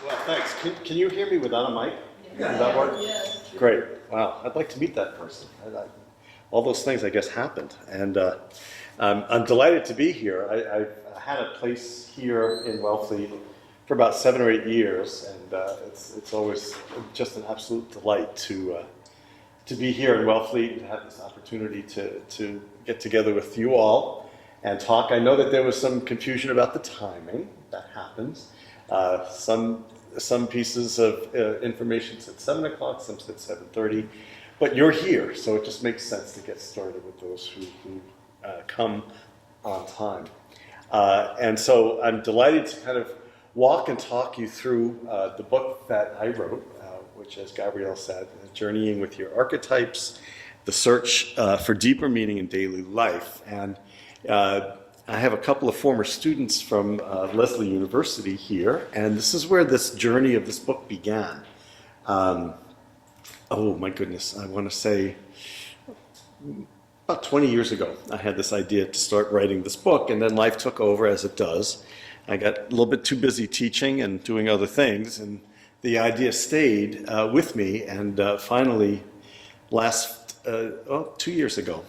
Well, thanks. Can you hear me without a mic? Yeah. Does that work? Yes. Great. Wow. I'd like to meet that person. All those things, I guess, happened. And I'm delighted to be here. I had a place here in Wellfleet for about 7 or 8 years, and it's always just an absolute delight to be here in Wellfleet and have this opportunity to get together with you all and talk. I know that there was some confusion about the timing. That happens. Some pieces of information said 7 o'clock, some said 7:30, but you're here, so it just makes sense to get started with those who come on time. And so I'm delighted to kind of walk and talk you through the book that I wrote, which, as Gabrielle said, Journeying with Your Archetypes, the search for deeper meaning in daily life. And I have a couple of former students from Lesley University here, and this is where this journey of this book began. Oh my goodness, I want to say about 20 years ago, I had this idea to start writing this book, and then life took over, as it does. I got a little bit too busy teaching and doing other things, and the idea stayed with me, and finally, 2 years ago,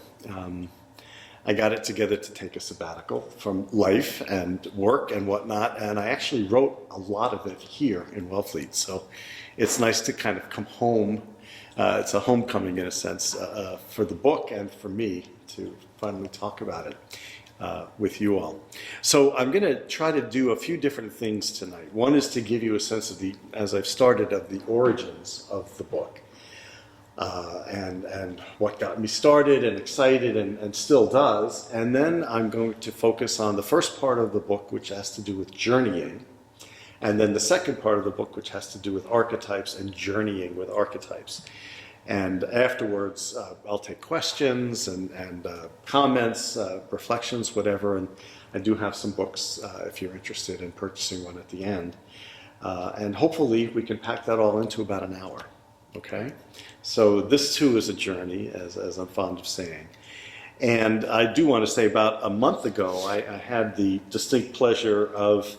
I got it together to take a sabbatical from life and work and whatnot, and I actually wrote a lot of it here in Wellfleet, so it's nice to kind of come home. It's a homecoming, in a sense, for the book and for me to finally talk about it with you all. So I'm going to try to do a few different things tonight. One is to give you a sense of as I've started, of the origins of the book. And what got me started and excited and still does. And then I'm going to focus on the first part of the book, which has to do with journeying. And then the second part of the book, which has to do with archetypes and journeying with archetypes. And afterwards, I'll take questions and comments, reflections, whatever. And I do have some books if you're interested in purchasing one at the end. And hopefully we can pack that all into about an hour. Okay? So this too is a journey, as I'm fond of saying. And I do want to say, about a month ago, I had the distinct pleasure of,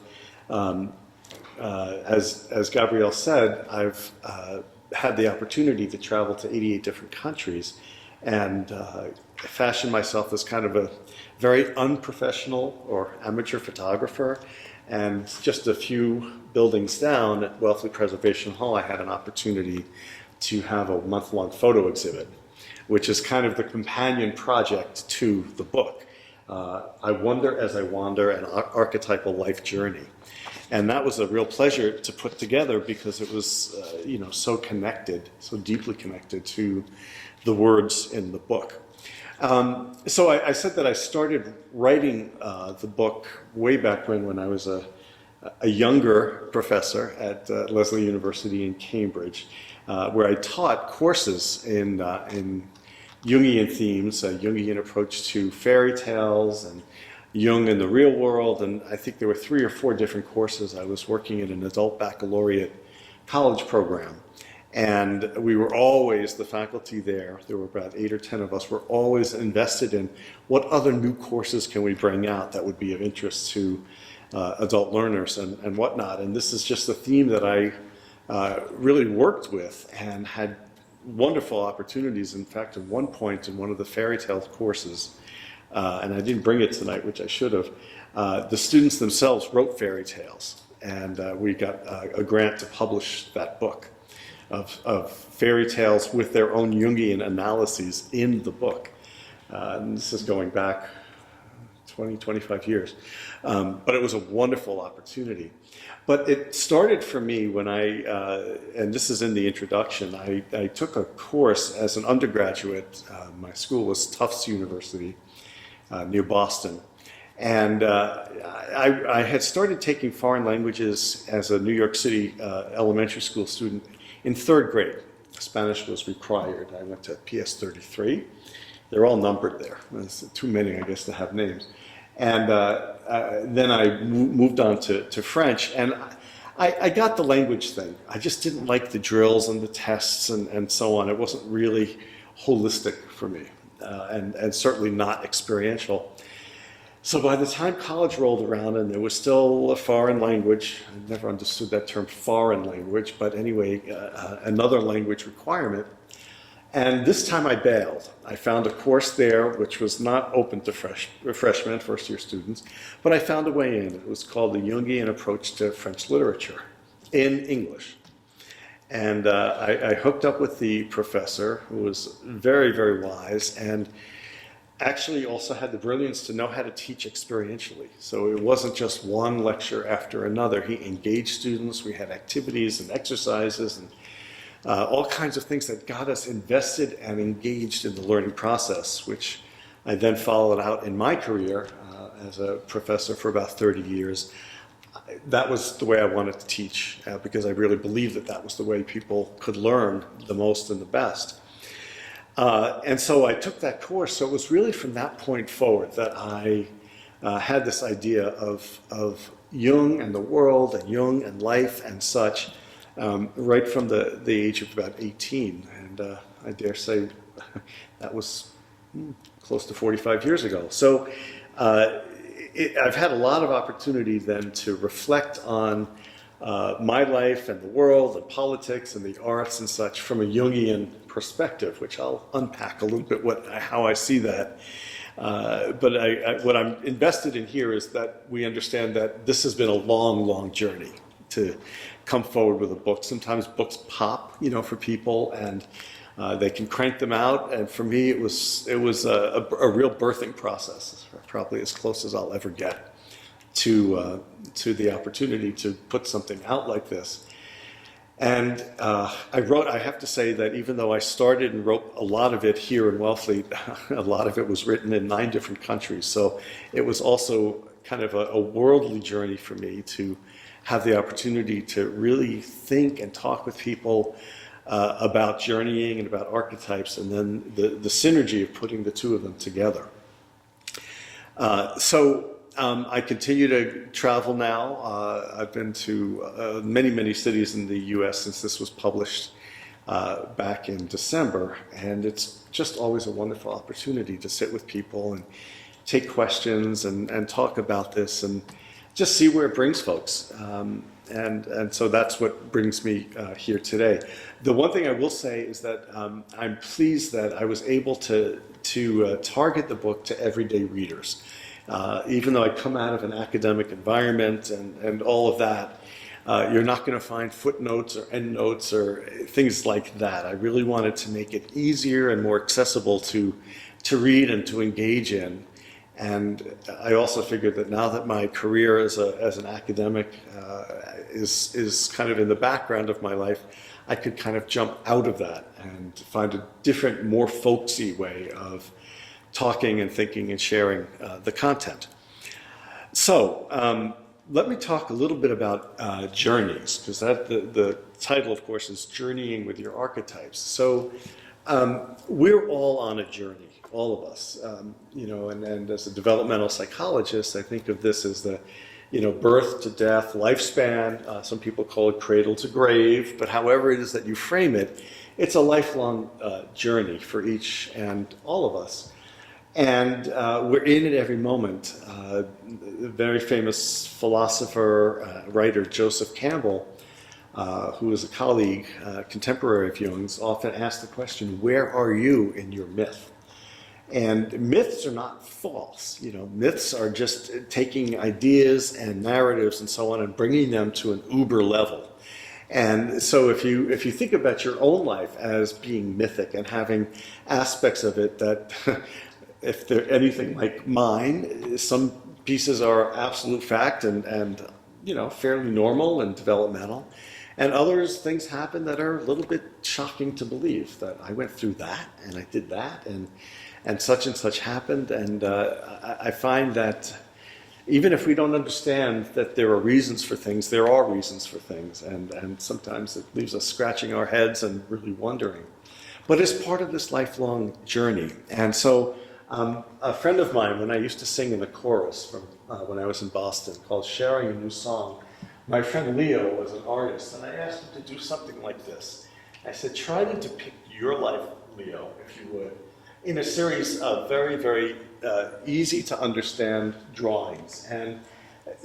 as Gabrielle said, I've had the opportunity to travel to 88 different countries and fashion myself as kind of a very unprofessional or amateur photographer. And just a few buildings down at Wellfleet Preservation Hall, I had an opportunity to have a month-long photo exhibit, which is kind of the companion project to the book. I Wonder as I Wander, an archetypal life journey. And that was a real pleasure to put together because it was, so connected, so deeply connected to the words in the book. So I said that I started writing the book way back when I was a younger professor at Lesley University in Cambridge, where I taught courses in Jungian themes, a Jungian approach to fairy tales and Jung in the real world, and I think there were 3 or 4 different courses. I was working in an adult baccalaureate college program, and we were always, the faculty there were about 8 or 10 of us, were always invested in what other new courses can we bring out that would be of interest to adult learners and whatnot. And this is just a theme that I really worked with and had wonderful opportunities. In fact, at one point in one of the fairy tale courses, and I didn't bring it tonight, which I should have, the students themselves wrote fairy tales, and we got a grant to publish that book of fairy tales with their own Jungian analyses in the book. And this is going back 20, 25 years. But it was a wonderful opportunity. But it started for me when and this is in the introduction, I took a course as an undergraduate. My school was Tufts University near Boston. And I had started taking foreign languages as a New York City elementary school student in 3rd grade. Spanish was required. I went to PS 33. They're all numbered there. There's too many, I guess, to have names. And then I moved on to French, and I got the language thing. I just didn't like the drills and the tests and so on. It wasn't really holistic for me, and certainly not experiential. So by the time college rolled around and there was still a foreign language, I never understood that term foreign language, but anyway, another language requirement. And this time I bailed. I found a course there which was not open to freshmen, first-year students, but I found a way in. It was called the Jungian Approach to French Literature in English. And I hooked up with the professor, who was very, very wise, and actually also had the brilliance to know how to teach experientially. So it wasn't just one lecture after another. He engaged students. We had activities and exercises and all kinds of things that got us invested and engaged in the learning process, which I then followed out in my career as a professor for about 30 years. That was the way I wanted to teach because I really believed that that was the way people could learn the most and the best. And so I took that course. So it was really from that point forward that I had this idea of Jung and the world and Jung and life and such right from the age of about 18. And I dare say that was close to 45 years ago. So I've had a lot of opportunity then to reflect on my life and the world and politics and the arts and such from a Jungian perspective, which I'll unpack a little bit how I see that. But what I'm invested in here is that we understand that this has been a long, long journey to come forward with a book. Sometimes books pop, for people, and they can crank them out. And for me, it was a real birthing process, probably as close as I'll ever get to the opportunity to put something out like this. And I have to say that even though I started and wrote a lot of it here in Wellfleet, a lot of it was written in 9 different countries. So it was also kind of a worldly journey for me to have the opportunity to really think and talk with people about journeying and about archetypes, and then the synergy of putting the two of them together. I continue to travel now. I've been to many, many cities in the U.S. since this was published back in December, and it's just always a wonderful opportunity to sit with people and take questions and talk about this and just see where it brings folks. And so that's what brings me here today. The one thing I will say is that I'm pleased that I was able to target the book to everyday readers. Even though I come out of an academic environment and all of that, you're not going to find footnotes or endnotes or things like that. I really wanted to make it easier and more accessible to read and to engage in. And I also figured that now that my career as an academic is kind of in the background of my life, I could kind of jump out of that and find a different, more folksy way of talking and thinking and sharing the content. So let me talk a little bit about journeys, because the title, of course, is Journeying with Your Archetypes. So we're all on a journey, all of us, and as a developmental psychologist, I think of this as the birth to death, lifespan. Some people call it cradle to grave, but however it is that you frame it, it's a lifelong journey for each and all of us. And we're in it every moment. The very famous philosopher, writer Joseph Campbell, who is a colleague, contemporary of Jung's, often asked the question, where are you in your myth? And myths are not false. Myths are just taking ideas and narratives and so on and bringing them to an uber level. And so if you think about your own life as being mythic and having aspects of it that if they're anything like mine, some pieces are absolute fact and fairly normal and developmental. And others, things happen that are a little bit shocking to believe, that I went through that and I did that and such happened. And I find that even if we don't understand that there are reasons for things, there are reasons for things. And sometimes it leaves us scratching our heads and really wondering. But it's part of this lifelong journey. And so a friend of mine, when I used to sing in the chorus from when I was in Boston, called Sharing a New Song, my friend Leo was an artist, and I asked him to do something like this. I said, try to depict your life, Leo, if you would, in a series of very, very easy to understand drawings. And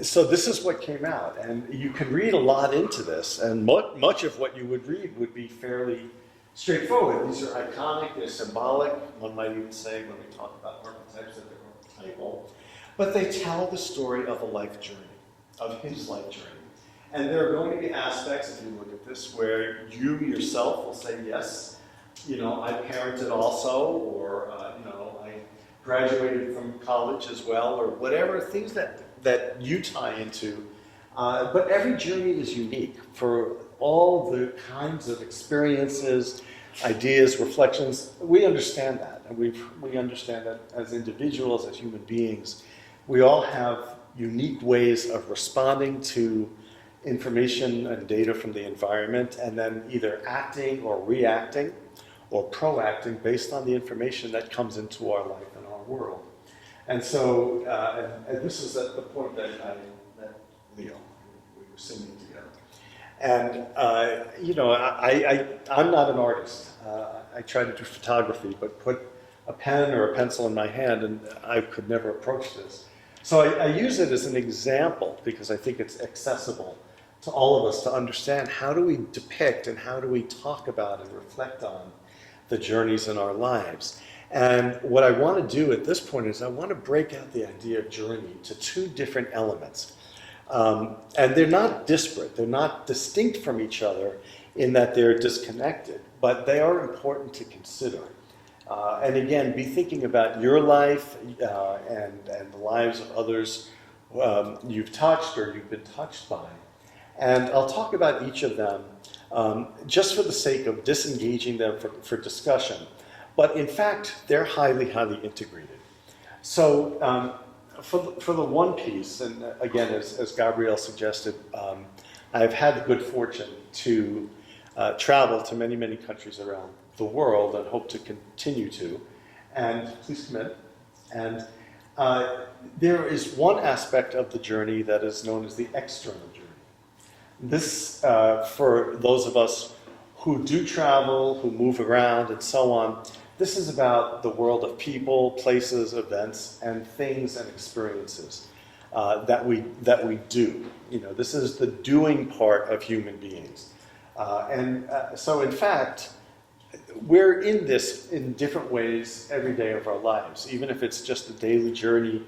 so this is what came out. And you can read a lot into this, and much of what you would read would be fairly straightforward. These are iconic, they're symbolic. One might even say when we talk about archetypes that they're archetypal. But they tell the story of a life journey, of his life journey. And there are going to be aspects, if you look at this, where you yourself will say, yes, I parented also, or, I graduated from college as well, or whatever, things that you tie into. But every journey is unique for all the kinds of experiences, ideas, reflections. We understand that, and we understand that as individuals, as human beings. We all have unique ways of responding to information and data from the environment, and then either acting or reacting or proacting based on the information that comes into our life and our world. And so, and this is at the point that Leo, we were singing together. And, I'm not an artist. I try to do photography, but put a pen or a pencil in my hand and I could never approach this. So I use it as an example because I think it's accessible to all of us to understand how do we depict and how do we talk about and reflect on the journeys in our lives. And what I want to do at this point is I want to break out the idea of journey to two different elements. And they're not disparate, they're not distinct from each other in that they're disconnected, but they are important to consider. And again, be thinking about your life and the lives of others you've touched or you've been touched by. And I'll talk about each of them just for the sake of disengaging them for discussion. But in fact, they're highly, highly integrated. So for the one piece, and again, as Gabrielle suggested, I've had the good fortune to travel to many, many countries around the world and hope to continue to. And please come in. And there is one aspect of the journey that is known as the external journey. This, for those of us who do travel, who move around and so on, this is about the world of people, places, events, and things and experiences that we do. This is the doing part of human beings. So in fact, we're in this in different ways every day of our lives, even if it's just a daily journey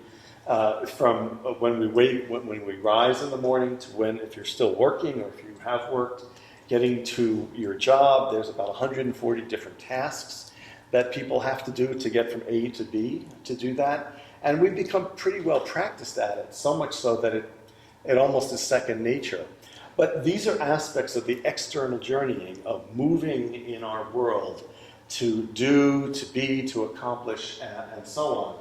from when we rise in the morning to when, if you're still working or if you have worked, getting to your job. There's about 140 different tasks that people have to do to get from A to B to do that. And we've become pretty well practiced at it, so much so that it almost is second nature. But these are aspects of the external journeying, of moving in our world to do, to be, to accomplish, and so on.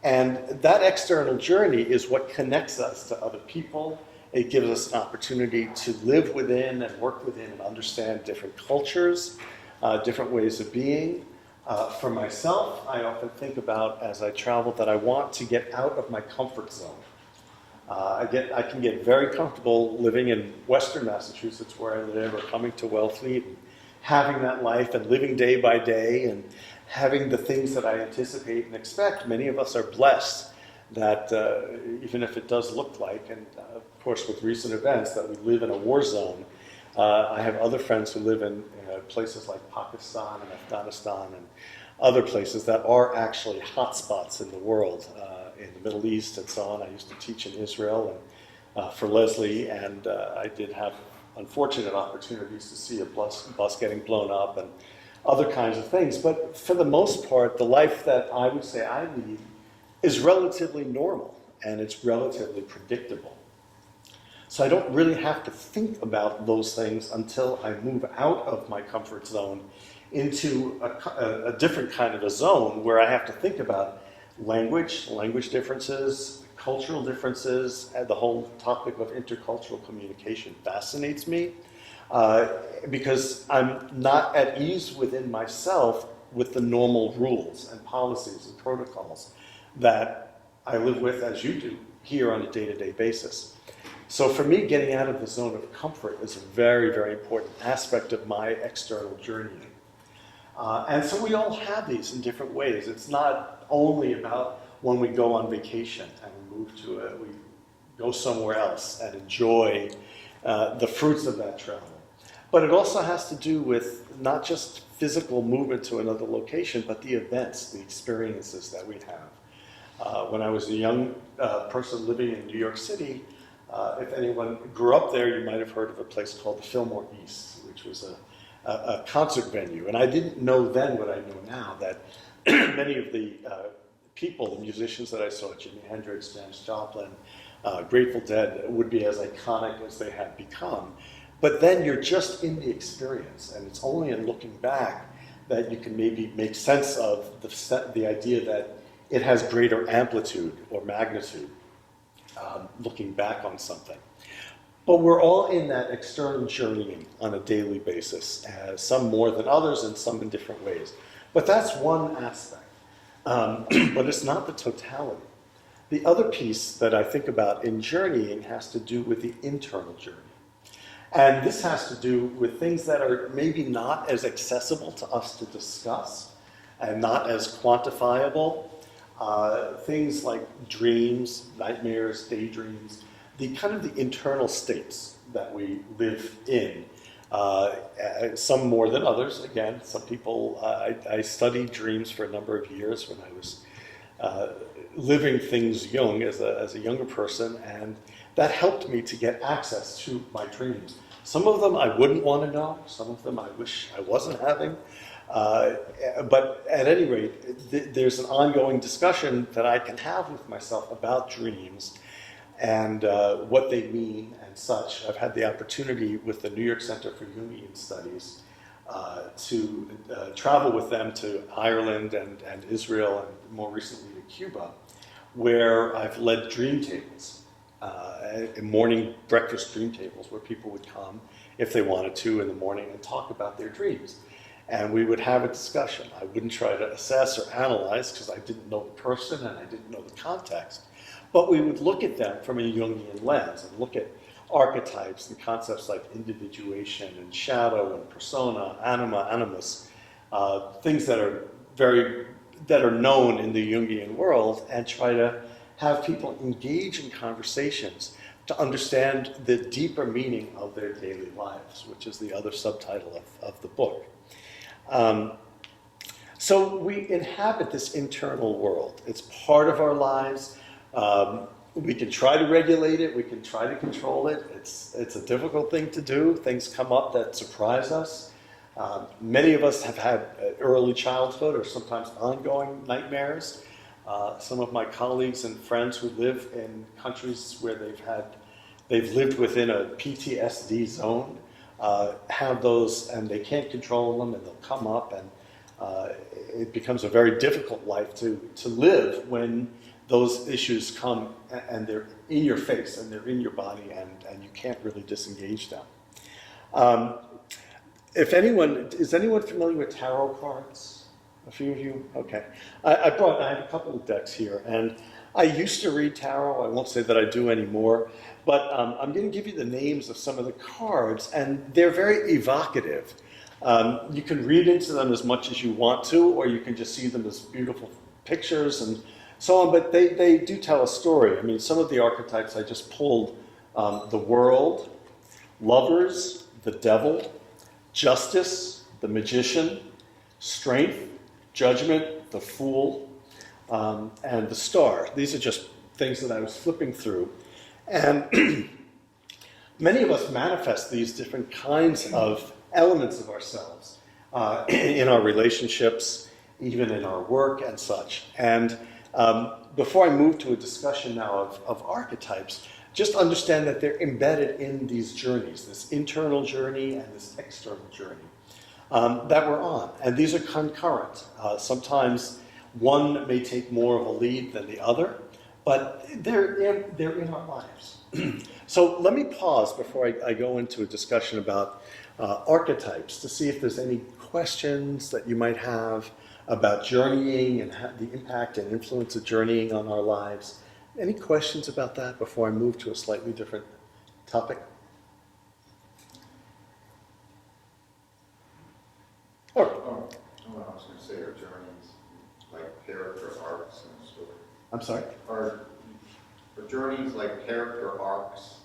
And that external journey is what connects us to other people. It gives us an opportunity to live within and work within and understand different cultures, different ways of being. For myself, I often think about, as I travel, that I want to get out of my comfort zone. I can get very comfortable living in Western Massachusetts, where I live, or coming to Wellfleet, and having that life and living day by day and having the things that I anticipate and expect. Many of us are blessed that even if it does look like, and of course with recent events, that we live in a war zone. I have other friends who live in places like Pakistan and Afghanistan and other places that are actually hotspots in the world, in the Middle East and so on. I used to teach in Israel and for Leslie, and I did have unfortunate opportunities to see a bus getting blown up and other kinds of things. But for the most part, the life that I would say I lead is relatively normal and it's relatively predictable. So I don't really have to think about those things until I move out of my comfort zone into a different kind of a zone where I have to think about language differences, cultural differences, and the whole topic of intercultural communication fascinates me because I'm not at ease within myself with the normal rules and policies and protocols that I live with, as you do, here on a day-to-day basis. So for me, getting out of the zone of comfort is a very, very important aspect of my external journeying. And so we all have these in different ways. It's not only about when we go on vacation and we move to it, we go somewhere else and enjoy the fruits of that travel. But it also has to do with not just physical movement to another location, but the events, the experiences that we have. When I was a young person living in New York City, if anyone grew up there, you might have heard of a place called the Fillmore East, which was a concert venue. And I didn't know then what I know now, that many of the people, the musicians that I saw, Jimi Hendrix, Janis Joplin, Grateful Dead, would be as iconic as they had become. But then you're just in the experience, and it's only in looking back that you can maybe make sense of the idea that it has greater amplitude or magnitude, looking back on something. But we're all in that external journeying on a daily basis, some more than others and some in different ways. But that's one aspect, but it's not the totality. The other piece that I think about in journeying has to do with the internal journey. And this has to do with things that are maybe not as accessible to us to discuss and not as quantifiable. Things like dreams, nightmares, daydreams, the kind of the internal states that we live in. Some more than others. Again, some people, I studied dreams for a number of years when I was living things young as a younger person, and that helped me to get access to my dreams. Some of them I wouldn't want to know, some of them I wish I wasn't having. But at any rate, there's an ongoing discussion that I can have with myself about dreams and what they mean and such. I've had the opportunity with the New York Center for Jungian Studies to travel with them to Ireland and Israel and more recently to Cuba, where I've led dream tables, morning breakfast dream tables, where people would come if they wanted to in the morning and talk about their dreams. And we would have a discussion. I wouldn't try to assess or analyze because I didn't know the person and I didn't know the context. But we would look at them from a Jungian lens and look at archetypes and concepts like individuation and shadow and persona, anima, animus, things that are known in the Jungian world, and try to have people engage in conversations to understand the deeper meaning of their daily lives, which is the other subtitle of the book. So we inhabit this internal world. It's part of our lives. We can try to regulate it. We can try to control it. It's a difficult thing to do. Things come up that surprise us. Many of us have had early childhood or sometimes ongoing nightmares. Some of my colleagues and friends who live in countries where they've lived within a PTSD zone have those, and they can't control them, and they'll come up, and it becomes a very difficult life to live when those issues come and they're in your face and they're in your body, and you can't really disengage them. Is anyone familiar with tarot cards? A few of you? Okay. I have a couple of decks here, and I used to read tarot. I won't say that I do anymore, but I'm going to give you the names of some of the cards, and they're very evocative. You can read into them as much as you want to, or you can just see them as beautiful pictures and so on, but they do tell a story. I mean, some of the archetypes I just pulled, the world, lovers, the devil, justice, the magician, strength, judgment, the fool, and the star. These are just things that I was flipping through. And many of us manifest these different kinds of elements of ourselves in our relationships, even in our work and such. And before I move to a discussion now of archetypes, just understand that they're embedded in these journeys, this internal journey and this external journey that we're on. And these are concurrent. Sometimes one may take more of a lead than the other, but they're in our lives. So let me pause before I go into a discussion about archetypes to see if there's any questions that you might have about journeying and the impact and influence of journeying on our lives. Any questions about that before I move to a slightly different topic? Oh, I'm sorry? Are journeys like character arcs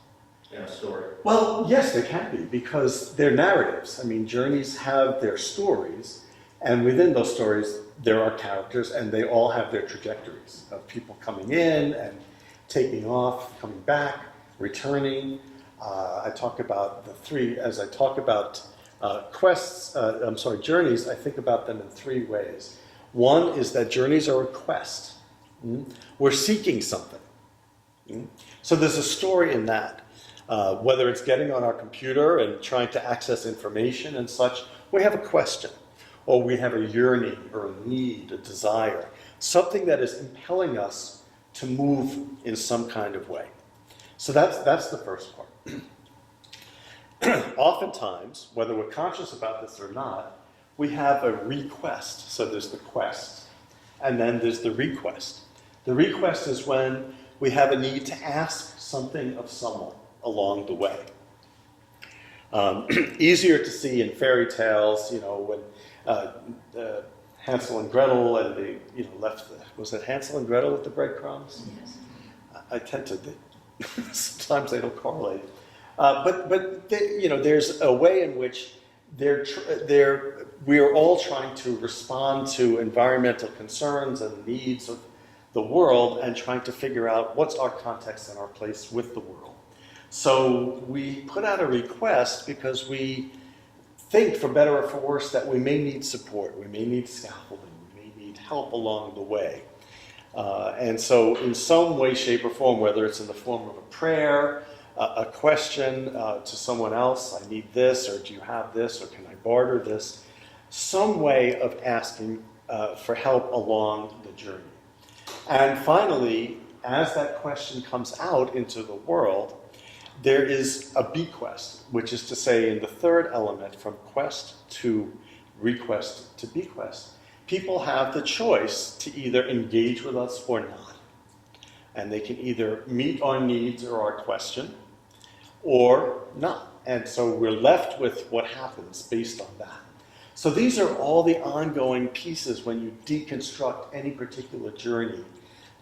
in a story? Well, yes, they can be, because they're narratives. I mean, journeys have their stories, and within those stories, there are characters, and they all have their trajectories of people coming in and taking off, coming back, returning. I talk about the three, as I talk about journeys, I think about them in three ways. One is that journeys are a quest. We're seeking something. So there's a story in that. Whether it's getting on our computer and trying to access information and such, we have a question, or we have a yearning or a need, a desire, something that is impelling us to move in some kind of way. So that's the first part. Oftentimes, whether we're conscious about this or not, we have a request. So there's the quest, and then there's the request. The request is when we have a need to ask something of someone along the way. Easier to see in fairy tales, when Hansel and Gretel and they, left was it Hansel and Gretel with the breadcrumbs? Yes. I tend to, sometimes they don't correlate. But there's a way in which we are all trying to respond to environmental concerns and needs of the world and trying to figure out what's our context and our place with the world. So we put out a request because we think, for better or for worse, that we may need support, we may need scaffolding, we may need help along the way. And so in some way, shape, or form, whether it's in the form of a prayer, a question to someone else, I need this, or do you have this, or can I barter this, some way of asking for help along the journey. And finally, as that question comes out into the world, there is a bequest, which is to say, in the third element, from quest to request to bequest, people have the choice to either engage with us or not. And they can either meet our needs or our question, or not. And so we're left with what happens based on that. So these are all the ongoing pieces when you deconstruct any particular journey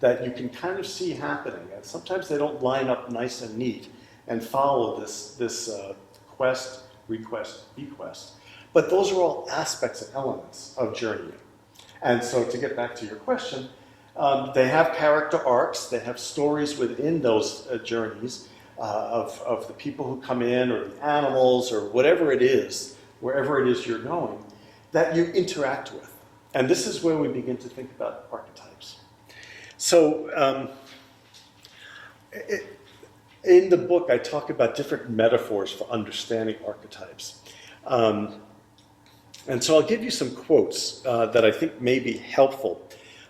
that you can kind of see happening. And sometimes they don't line up nice and neat and follow this quest, request, bequest. But those are all aspects and elements of journeying. And so to get back to your question, they have character arcs, they have stories within those journeys of the people who come in, or the animals, or whatever it is, wherever it is you're going, that you interact with. And this is where we begin to think about archetypes. So in the book, I talk about different metaphors for understanding archetypes. And so I'll give you some quotes that I think may be helpful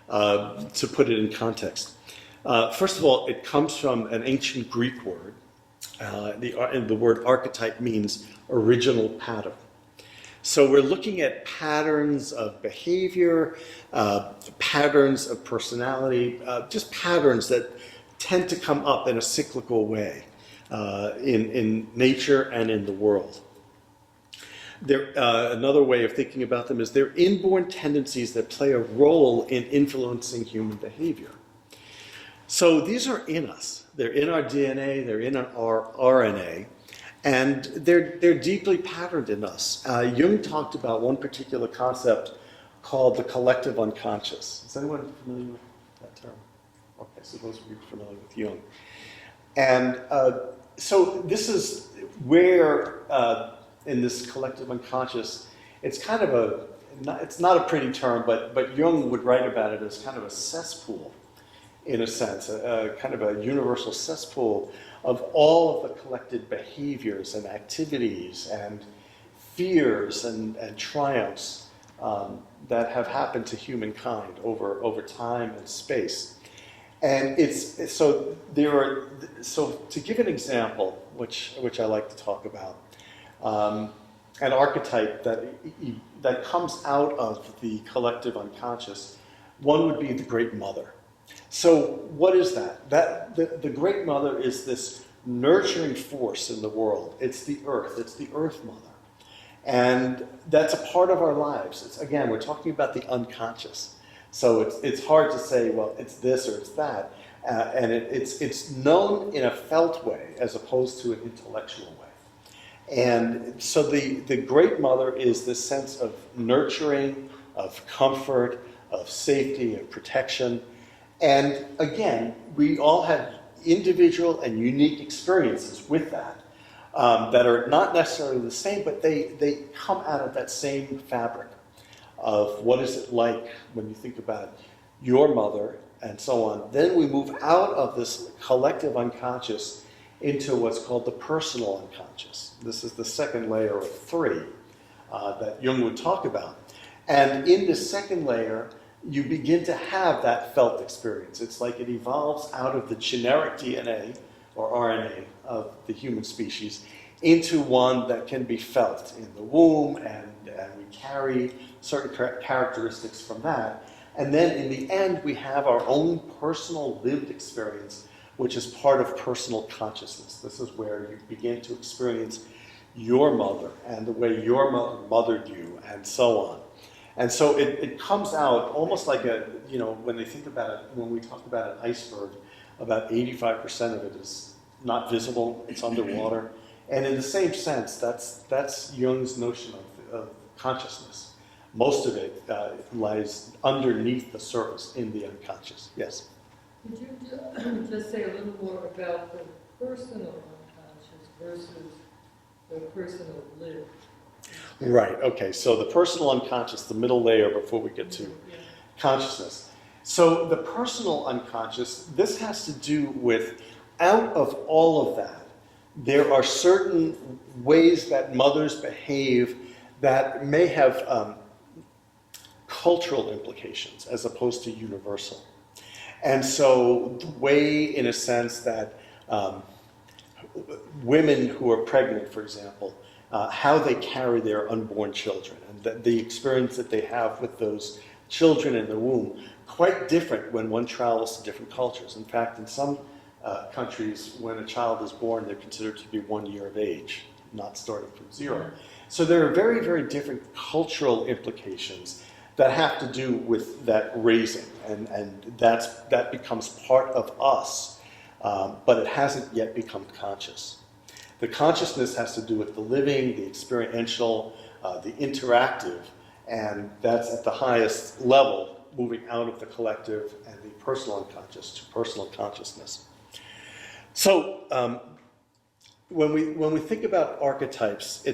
to put it in context. First of all, it comes from an ancient Greek word. The word archetype means original pattern. So we're looking at patterns of behavior, patterns of personality, just patterns that tend to come up in a cyclical way in nature and in the world. Another way of thinking about them is they're inborn tendencies that play a role in influencing human behavior. So these are in us. They're in our DNA, they're in our RNA, and they're deeply patterned in us. Jung talked about one particular concept called the collective unconscious. Is anyone familiar with that term? Okay, so those of you familiar with Jung. And so this is where, in this collective unconscious, it's kind of it's not a pretty term, but Jung would write about it as kind of a cesspool, in a sense, a kind of a universal cesspool of all of the collected behaviors and activities and fears and triumphs that have happened to humankind over time and space. And so to give an example, which I like to talk about, an archetype that comes out of the collective unconscious, one would be the Great Mother. So what is that? The Great Mother is this nurturing force in the world. It's the Earth Mother. And that's a part of our lives. Again, we're talking about the unconscious. So it's hard to say, well, it's this or it's that. And it's known in a felt way as opposed to an intellectual way. And so the great mother is this sense of nurturing, of comfort, of safety, of protection. And again, we all have individual and unique experiences with that that are not necessarily the same, but they come out of that same fabric of what is it like when you think about your mother and so on. Then we move out of this collective unconscious into what's called the personal unconscious. This is the second layer of three that Jung would talk about. And in the second layer, you begin to have that felt experience. It's like it evolves out of the generic DNA or RNA of the human species into one that can be felt in the womb, and we carry certain characteristics from that. And then in the end, we have our own personal lived experience, which is part of personal consciousness. This is where you begin to experience your mother and the way your mother mothered you and so on. And so it comes out almost like when they think about it, when we talk about an iceberg, about 85% of it is not visible, it's underwater. And in the same sense, that's Jung's notion of consciousness. Most of it lies underneath the surface in the unconscious. Yes? Could you just say a little more about the personal unconscious versus the personal lived? Right, okay. So the personal unconscious, the middle layer before we get to consciousness. So the personal unconscious, this has to do with, out of all of that, there are certain ways that mothers behave that may have cultural implications as opposed to universal. And so the way, in a sense, that women who are pregnant, for example, how they carry their unborn children, and the experience that they have with those children in the womb, quite different when one travels to different cultures. In fact, in some countries, when a child is born, they're considered to be 1 year of age, not starting from zero. So there are very, very different cultural implications that have to do with that raising, and that becomes part of us, but it hasn't yet become conscious. The consciousness has to do with the living, the experiential, the interactive, and that's at the highest level, moving out of the collective and the personal unconscious to personal consciousness. So when we think about archetypes,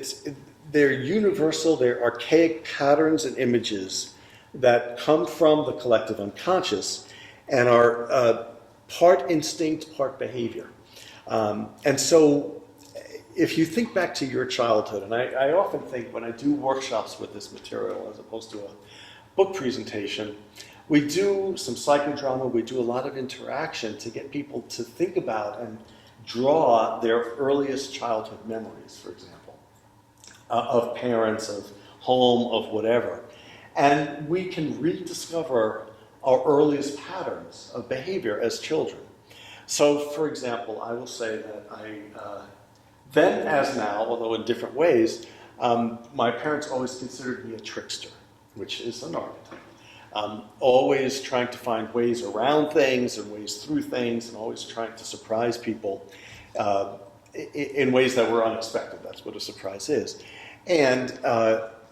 they're universal, they're archaic patterns and images that come from the collective unconscious and are part instinct, part behavior. And so if you think back to your childhood, and I often think when I do workshops with this material as opposed to a book presentation, we do some psychodrama, we do a lot of interaction to get people to think about and draw their earliest childhood memories, for example, of parents, of home, of whatever. And we can rediscover our earliest patterns of behavior as children. So, for example, I will say that then as now, although in different ways, my parents always considered me a trickster, which is an archetype. Always trying to find ways around things and ways through things, and always trying to surprise people in ways that were unexpected. That's what a surprise is. And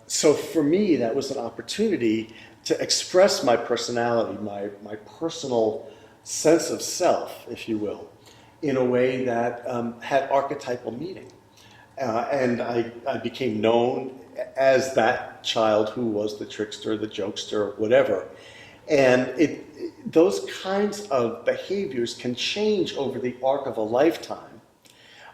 so for me, that was an opportunity to express my personality, my personal sense of self, if you will, in a way that had archetypal meaning. And I became known as that child who was the trickster, the jokester, whatever. And those kinds of behaviors can change over the arc of a lifetime,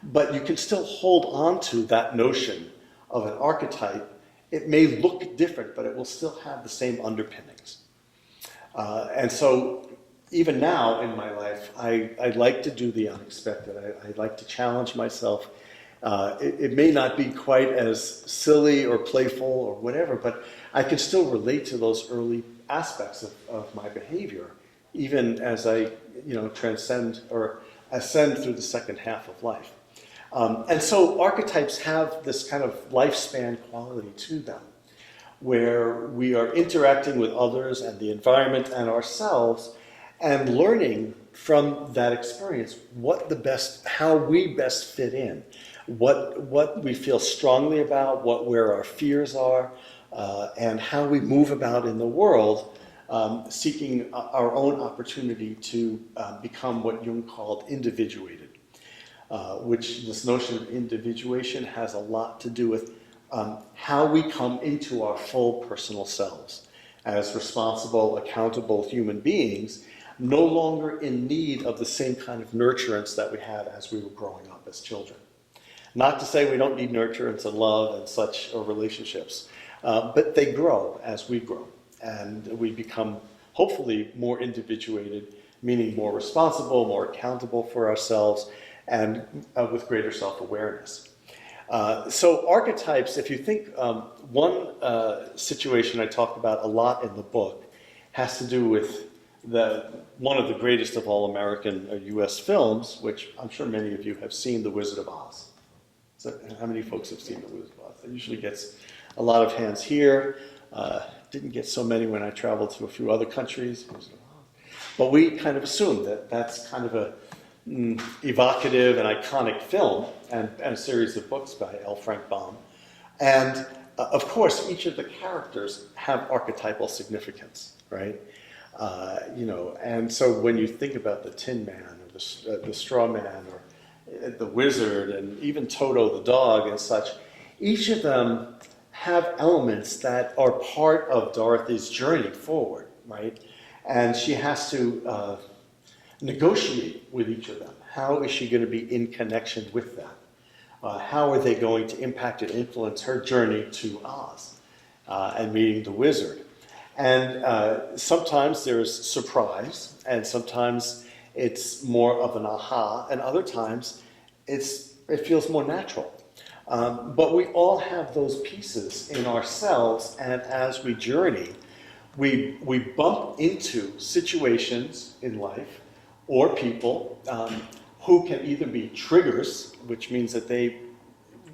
but you can still hold on to that notion of an archetype. It may look different, but it will still have the same underpinnings. And so even now in my life, I like to do the unexpected. I like to challenge myself. It may not be quite as silly or playful or whatever, but I can still relate to those early aspects of my behavior, even as I transcend or ascend through the second half of life. And so archetypes have this kind of lifespan quality to them. where we are interacting with others and the environment and ourselves and learning from that experience how we best fit in, what we feel strongly about, where our fears are, and how we move about in the world, seeking our own opportunity to become what Jung called individuated, which this notion of individuation has a lot to do with how we come into our full personal selves as responsible, accountable human beings, no longer in need of the same kind of nurturance that we had as we were growing up as children. Not to say we don't need nurturance and love and such relationships, but they grow as we grow, and we become hopefully more individuated, meaning more responsible, more accountable for ourselves, and with greater self-awareness. So archetypes, if you think, one situation I talk about a lot in the book has to do with one of the greatest of all American or US films, which I'm sure many of you have seen, The Wizard of Oz. So how many folks have seen The Wizard of Oz? It usually gets a lot of hands here. Didn't get so many when I traveled to a few other countries. But we kind of assume that that's kind of a evocative and iconic film and a series of books by L. Frank Baum. And of course, each of the characters have archetypal significance, right? And so when you think about the Tin Man or the Straw Man or the Wizard and even Toto the dog and such, each of them have elements that are part of Dorothy's journey forward, right? And she has to negotiate with each of them. How is she going to be in connection with them? How are they going to impact and influence her journey to Oz and meeting the wizard? And sometimes there's surprise, and sometimes it's more of an aha, and other times it feels more natural. But we all have those pieces in ourselves, and as we journey, we bump into situations in life or people who can either be triggers, which means that they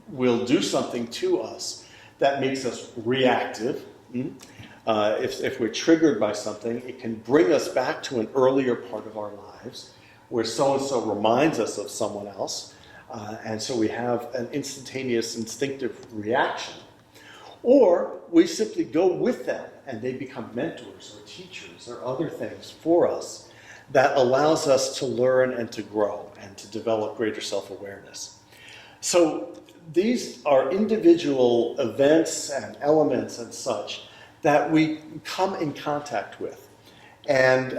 will do something to us that makes us reactive. If we're triggered by something, it can bring us back to an earlier part of our lives where so-and-so reminds us of someone else. And so we have an instantaneous instinctive reaction. Or we simply go with them and they become mentors or teachers or other things for us that allows us to learn and to grow and to develop greater self-awareness. So these are individual events and elements and such that we come in contact with. And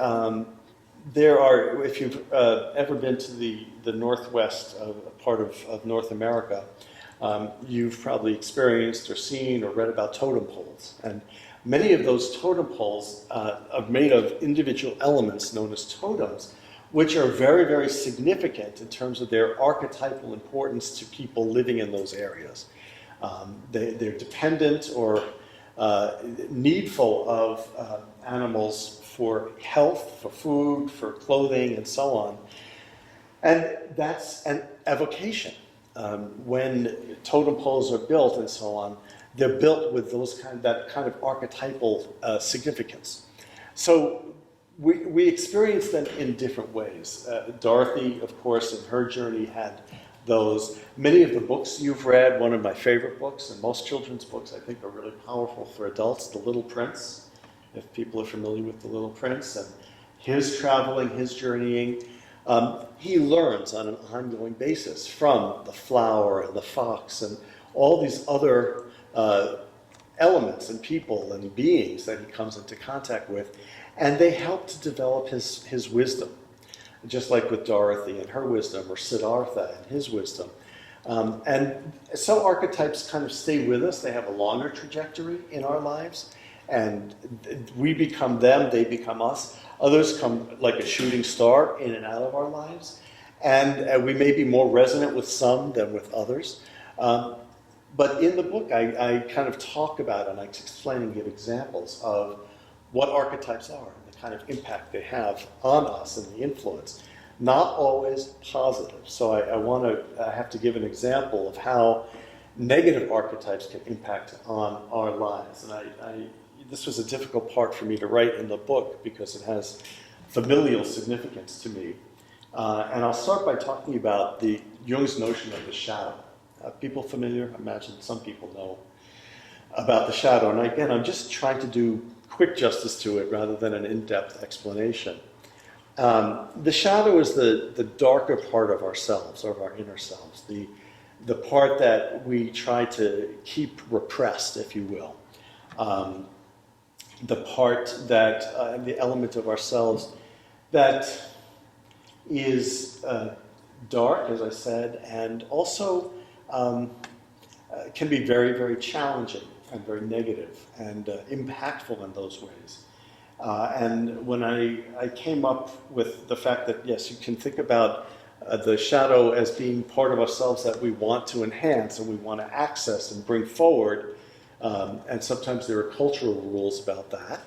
there are, if you've ever been to the northwest part of North America, you've probably experienced or seen or read about totem poles. And many of those totem poles are made of individual elements known as totems, which are very, very significant in terms of their archetypal importance to people living in those areas. They're dependent or needful of animals for health, for food, for clothing, and so on. And that's an evocation. When totem poles are built and so on, they're built with that kind of archetypal significance. So we experience them in different ways. Dorothy, of course, in her journey had those. Many of the books you've read, one of my favorite books, and most children's books I think are really powerful for adults, The Little Prince, if people are familiar with The Little Prince, and his traveling, his journeying. He learns on an ongoing basis from the flower and the fox and all these other elements and people and beings that he comes into contact with, and they help to develop his wisdom, just like with Dorothy and her wisdom, or Siddhartha and his wisdom. And some archetypes kind of stay with us. They have a longer trajectory in our lives, and we become them, they become us. Others come like a shooting star in and out of our lives, and we may be more resonant with some than with others. But in the book, I kind of talk about and I explain and give examples of what archetypes are and the kind of impact they have on us and the influence. Not always positive. So I have to give an example of how negative archetypes can impact on our lives. And this was a difficult part for me to write in the book because it has familial significance to me. And I'll start by talking about Jung's notion of the shadow. People familiar? I imagine some people know about the shadow. And again, I'm just trying to do quick justice to it rather than an in-depth explanation. The shadow is the darker part of ourselves, of our inner selves, the part that we try to keep repressed, if you will. The part that, the element of ourselves that is dark, as I said, and also can be very, very challenging and very negative and impactful in those ways. And when I came up with the fact that, yes, you can think about the shadow as being part of ourselves that we want to enhance and we want to access and bring forward, and sometimes there are cultural rules about that.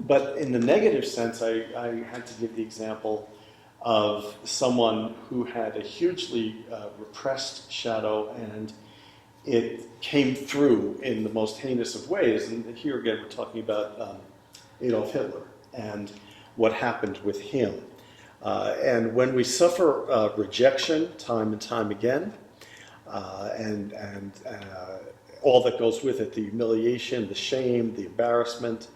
But in the negative sense, I had to give the example of someone who had a hugely repressed shadow, and it came through in the most heinous of ways. And here again, we're talking about Adolf Hitler and what happened with him. And when we suffer rejection time and time again, and all that goes with it, the humiliation, the shame, the embarrassment,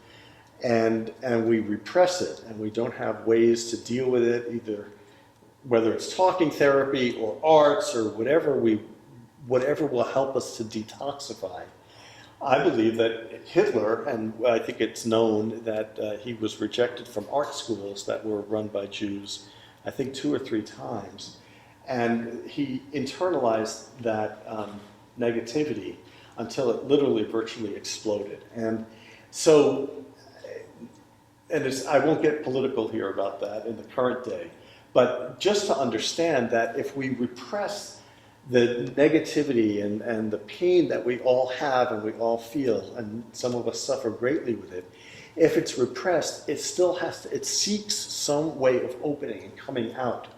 and we repress it, and we don't have ways to deal with it, either whether it's talking therapy or arts or whatever will help us to detoxify. I believe that Hitler, and I think it's known that he was rejected from art schools that were run by Jews, I think 2 or 3 times, and he internalized that negativity until it literally virtually exploded. And so, I won't get political here about that in the current day, but just to understand that if we repress the negativity and the pain that we all have and we all feel, and some of us suffer greatly with it, if it's repressed, it still it seeks some way of opening and coming out.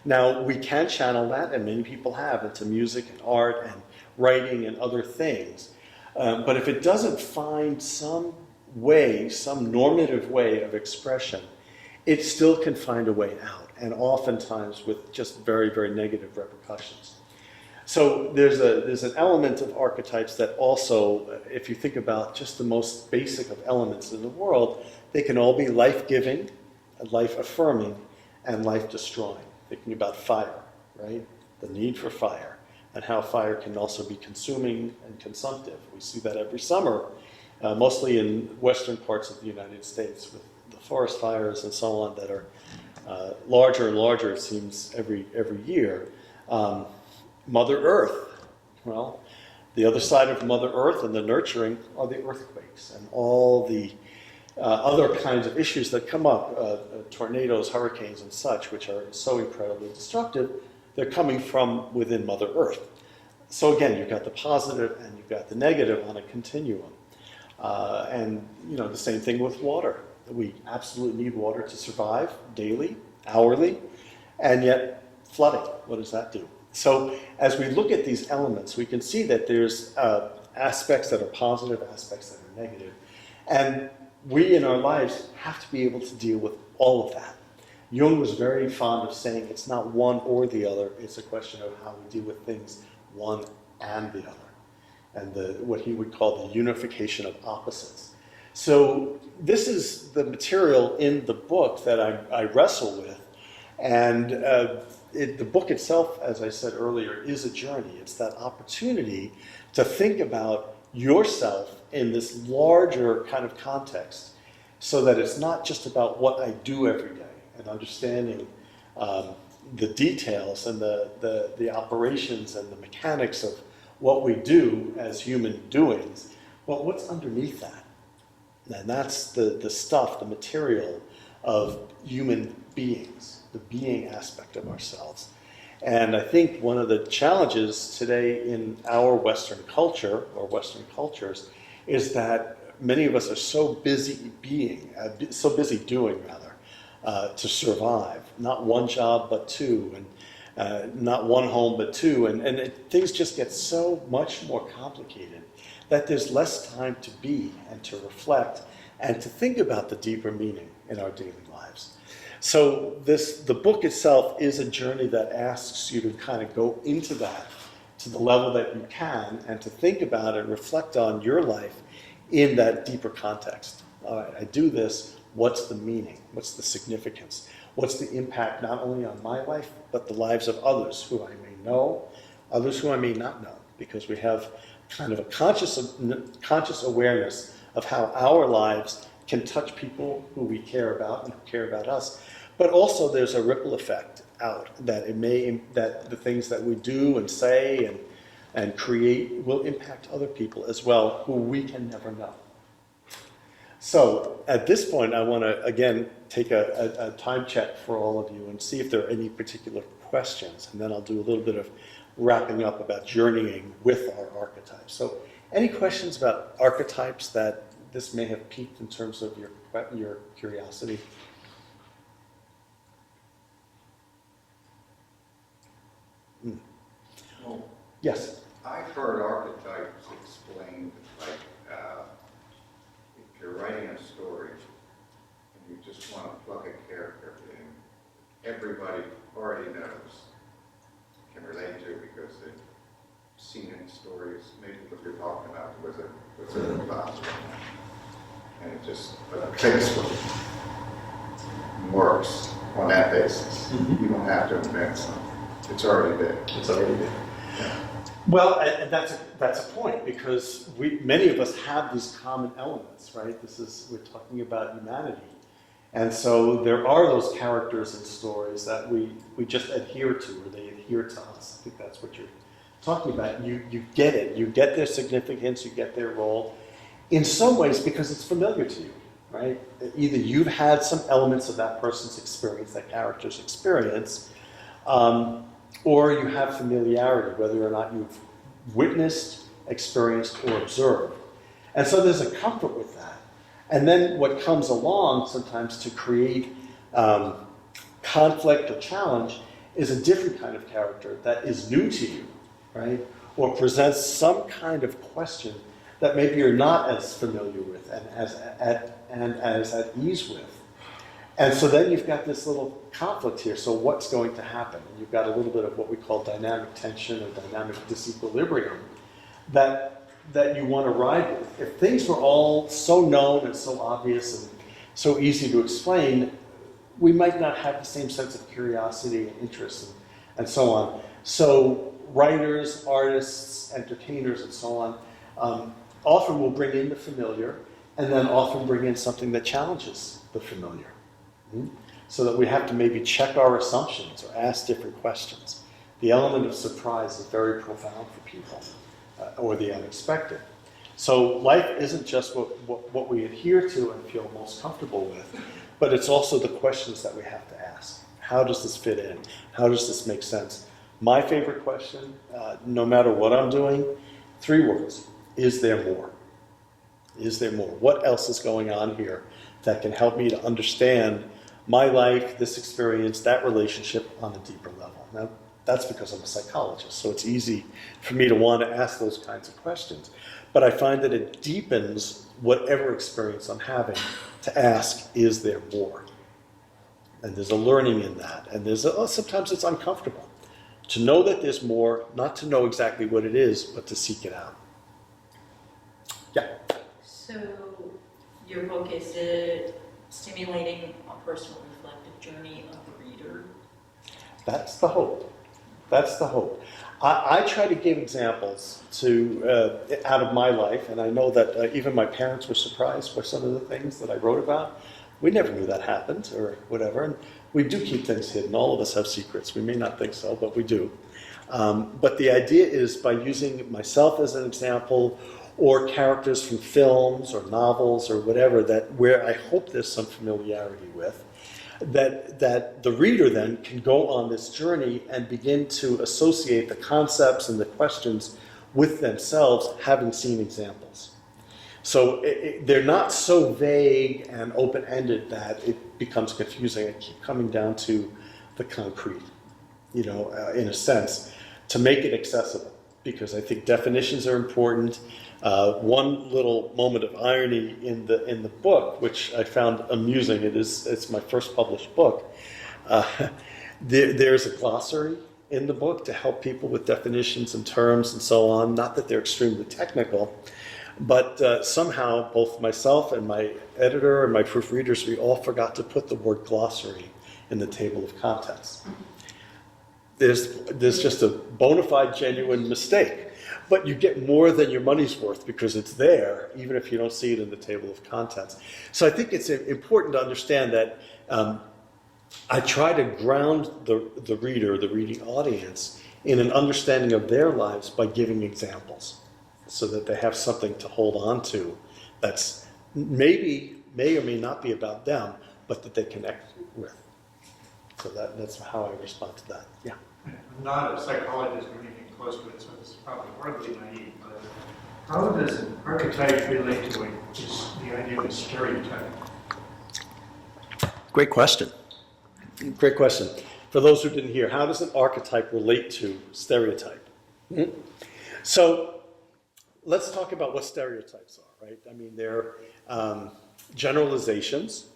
Now, we can channel that, and many people have, into music and art and writing and other things. But if it doesn't find some way, some normative way of expression, it still can find a way out, and oftentimes with just very, very negative repercussions. So there's an element of archetypes that also, if you think about just the most basic of elements in the world, they can all be life-giving, life-affirming, and life-destroying. Thinking about fire, right? The need for fire, and how fire can also be consuming and consumptive. We see that every summer, mostly in western parts of the United States, with the forest fires and so on that are larger and larger, it seems, every year. Mother Earth. Well, the other side of Mother Earth and the nurturing are the earthquakes and all the other kinds of issues that come up, tornadoes, hurricanes, and such, which are so incredibly destructive. They're coming from within Mother Earth. So again, you've got the positive and you've got the negative on a continuum. And the same thing with water. We absolutely need water to survive daily, hourly, and yet flooding, what does that do? So as we look at these elements, we can see that there's aspects that are positive, aspects that are negative. And we in our lives have to be able to deal with all of that. Jung was very fond of saying it's not one or the other, it's a question of how we deal with things one and the other. And what he would call the unification of opposites. So this is the material in the book that I wrestle with. And the book itself, as I said earlier, is a journey. It's that opportunity to think about yourself in this larger kind of context, so that it's not just about what I do every day and understanding the details and the operations and the mechanics of what we do as human doings, but what's underneath that. And that's the stuff, the material of human beings, the being aspect of ourselves. And I think one of the challenges today in our Western culture, or Western cultures, is that many of us are so busy being, so busy doing rather, to survive. Not one job, but 2. not one home, but two. Things just get so much more complicated that there's less time to be and to reflect and to think about the deeper meaning in our daily lives. So the book itself is a journey that asks you to kind of go into that to the level that you can and to think about and reflect on your life in that deeper context. All right, I do this, what's the meaning? What's the significance? What's the impact not only on my life, but the lives of others who I may know, others who I may not know, because we have kind of a conscious awareness of how our lives can touch people who we care about and who care about us. But also there's a ripple effect out that that the things that we do and say and create will impact other people as well who we can never know. So at this point, I want to, again, take a time check for all of you and see if there are any particular questions. And then I'll do a little bit of wrapping up about journeying with our archetypes. So any questions about archetypes that this may have piqued in terms of your curiosity? Well, Yes. I've heard archetypes explained like if you're writing a story and you just want to plug a character in, everybody already knows, can relate to because they've seen it in stories, maybe what you're talking about was a classroom. And it just, but the text works on that basis. Mm-hmm. You don't have to invent something. It's already there. It's already there. Well, and that's a point because many of us have these common elements, right? We're talking about humanity. And so there are those characters and stories that we just adhere to, or they adhere to us. I think that's what you're talking about. You get it. You get their significance, you get their role. In some ways, because it's familiar to you, right? Either you've had some elements of that person's experience, that character's experience, or you have familiarity, whether or not you've witnessed, experienced, or observed. And so there's a comfort with that. And then what comes along sometimes to create conflict or challenge is a different kind of character that is new to you, right? Or presents some kind of question that maybe you're not as familiar with and as at ease with. And so then you've got this little conflict here. So what's going to happen? And you've got a little bit of what we call dynamic tension or dynamic disequilibrium that you want to ride with. If things were all so known and so obvious and so easy to explain, we might not have the same sense of curiosity and interest and so on. So writers, artists, entertainers, and so on often will bring in the familiar and then often bring in something that challenges the familiar. So that we have to maybe check our assumptions or ask different questions. The element of surprise is very profound for people, or the unexpected. So life isn't just what we adhere to and feel most comfortable with, but it's also the questions that we have to ask. How does this fit in? How does this make sense? My favorite question, no matter what I'm doing, 3 words. Is there more? Is there more? What else is going on here that can help me to understand my life, this experience, that relationship on a deeper level? Now, that's because I'm a psychologist, so it's easy for me to want to ask those kinds of questions. But I find that it deepens whatever experience I'm having to ask, is there more? And there's a learning in that. And sometimes it's uncomfortable to know that there's more, not to know exactly what it is, but to seek it out. Yeah. So your book, is it stimulating a personal reflective journey of the reader? That's the hope. That's the hope. I try to give examples out of my life, and I know that even my parents were surprised by some of the things that I wrote about. We never knew that happened, or whatever, and we do keep things hidden. All of us have secrets. We may not think so, but we do. But the idea is by using myself as an example, or characters from films or novels or whatever, where I hope there's some familiarity with, that the reader then can go on this journey and begin to associate the concepts and the questions with themselves, having seen examples. So they're not so vague and open-ended that it becomes confusing. I keep coming down to the concrete. in a sense, to make it accessible, because I think definitions are important. One little moment of irony in the book, which I found amusing, it's my first published book. There's a glossary in the book to help people with definitions and terms and so on. Not that they're extremely technical, but somehow both myself and my editor and my proofreaders, we all forgot to put the word glossary in the table of contents. There's just a bona fide, genuine mistake. But you get more than your money's worth because it's there, even if you don't see it in the table of contents. So I think it's important to understand that I try to ground the reader, the reading audience, in an understanding of their lives by giving examples, so that they have something to hold on to that's may or may not be about them, but that they connect with. So that's how I respond to that. Yeah. I'm not a psychologist or anything close to it, so it's probably hardly naive, but how does an archetype relate to the idea of a stereotype? Great question. Great question. For those who didn't hear, how does an archetype relate to stereotype? Mm-hmm. So let's talk about what stereotypes are, right? I mean, they're generalizations.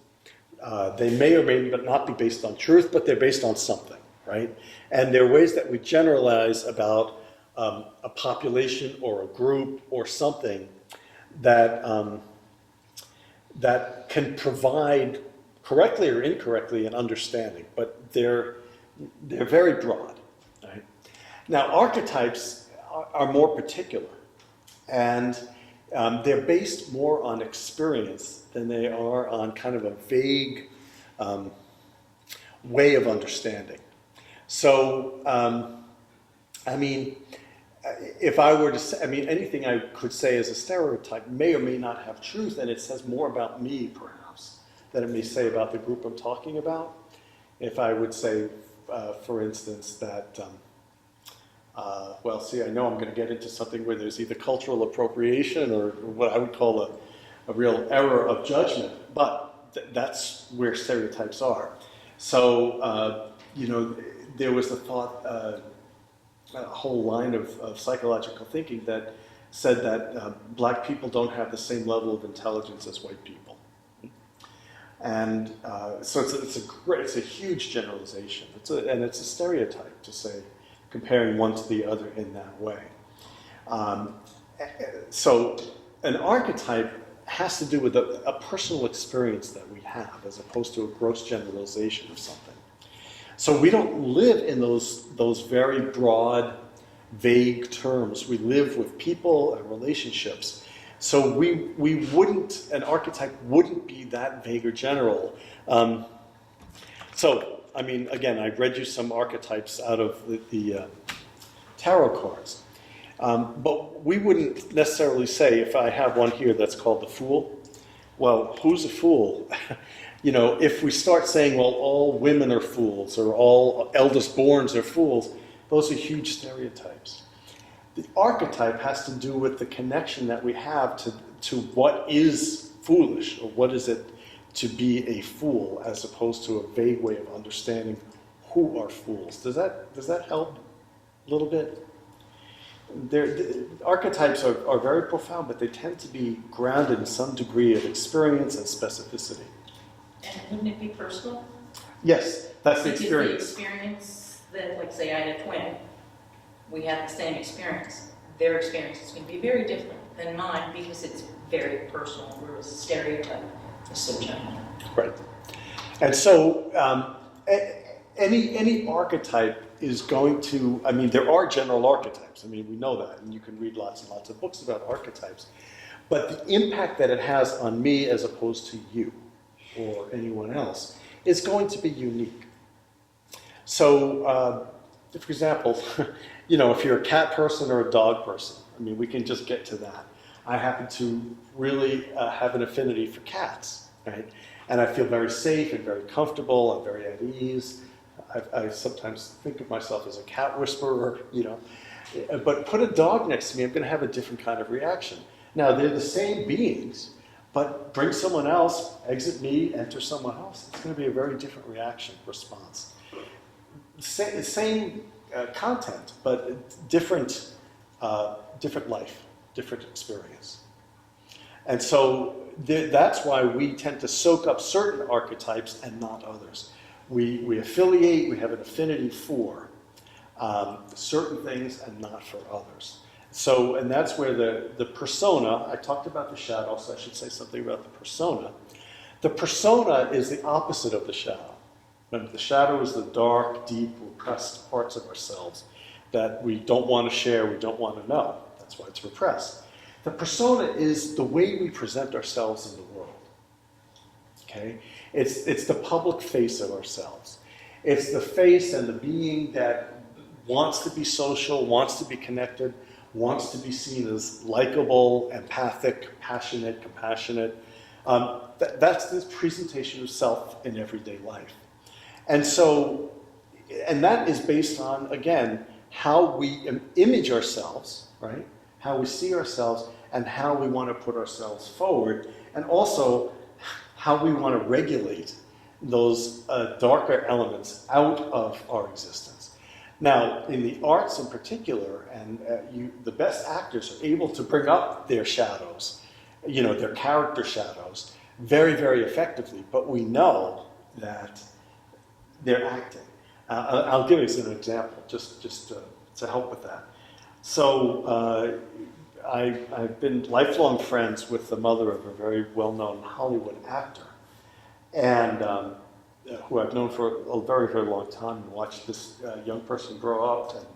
They may or may not be based on truth, but they're based on something, right? And they're ways that we generalize about a population or a group or something that that can provide, correctly or incorrectly, an understanding, but they're very broad, right? Now, archetypes are more particular, and they're based more on experience than they are on kind of a vague way of understanding. So, I mean, if I were to say, I mean, anything I could say as a stereotype may or may not have truth, and it says more about me, perhaps, than it may say about the group I'm talking about. If I would say, for instance, that, well, see, I know I'm going to get into something where there's either cultural appropriation or what I would call a real error of judgment, but that's where stereotypes are. So, there was a thought, a whole line of psychological thinking that said that black people don't have the same level of intelligence as white people. And so it's a huge generalization. And it's a stereotype to say, comparing one to the other in that way. So an archetype has to do with a personal experience that we have, as opposed to a gross generalization of something. So we don't live in those very broad, vague terms. We live with people and relationships. So an archetype wouldn't be that vague or general. So, I mean, again, I read you some archetypes out of the tarot cards. But we wouldn't necessarily say, if I have one here that's called the Fool, well, who's a fool? If we start saying, well, all women are fools, or all eldest borns are fools, those are huge stereotypes. The archetype has to do with the connection that we have to what is foolish, or what is it to be a fool, as opposed to a vague way of understanding who are fools. Does that help a little bit? The archetypes are very profound, but they tend to be grounded in some degree of experience and specificity. And wouldn't it be personal? Yes, that's the Because experience. the experience that, like say I had a twin, we had the same experience. Their experience is going to be very different than mine because it's very personal, whereas a stereotype is so general. Right. And so any archetype is going to, I mean, there are general archetypes. I mean, we know that, and you can read lots and lots of books about archetypes. But the impact that it has on me as opposed to you or anyone else is going to be unique. So, for example, if you're a cat person or a dog person, I mean, we can just get to that. I happen to really have an affinity for cats, right? And I feel very safe and very comfortable and very at ease. I sometimes think of myself as a cat whisperer, But put a dog next to me, I'm going to have a different kind of reaction. Now, they're the same beings, but bring someone else, exit me, enter someone else. It's going to be a very different reaction, response. same content, but different life, different experience. And so that's why we tend to soak up certain archetypes and not others. We affiliate, we have an affinity for certain things and not for others. So, and that's where the persona, I talked about the shadow, so I should say something about the persona. The persona is the opposite of the shadow. Remember, the shadow is the dark, deep, repressed parts of ourselves that we don't want to share, we don't want to know. That's why it's repressed. The persona is the way we present ourselves in the world. Okay? It's the public face of ourselves. It's the face and the being that wants to be social, wants to be connected, wants to be seen as likable, empathic, passionate, compassionate. That's the presentation of self in everyday life. And so, and that is based on, again, how we image ourselves, right? How we see ourselves and how we want to put ourselves forward, and also how we want to regulate those darker elements out of our existence. Now, in the arts in particular, and the best actors are able to bring up their shadows, their character shadows, very, very effectively, but we know that they're acting. I'll give you an example, just to help with that. So I've been lifelong friends with the mother of a very well-known Hollywood actor, and who I've known for a very, very long time, and watched this young person grow up and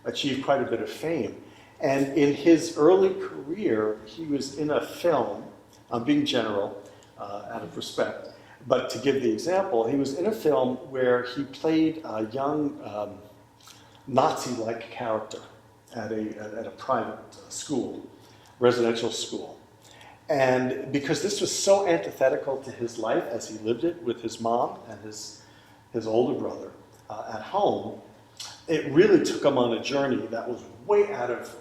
achieve quite a bit of fame. And in his early career, he was in a film, I'm being general out of respect, but to give the example, he was in a film where he played a young Nazi-like character at a private school, residential school. And because this was so antithetical to his life as he lived it with his mom and his older brother at home, it really took him on a journey that was way out of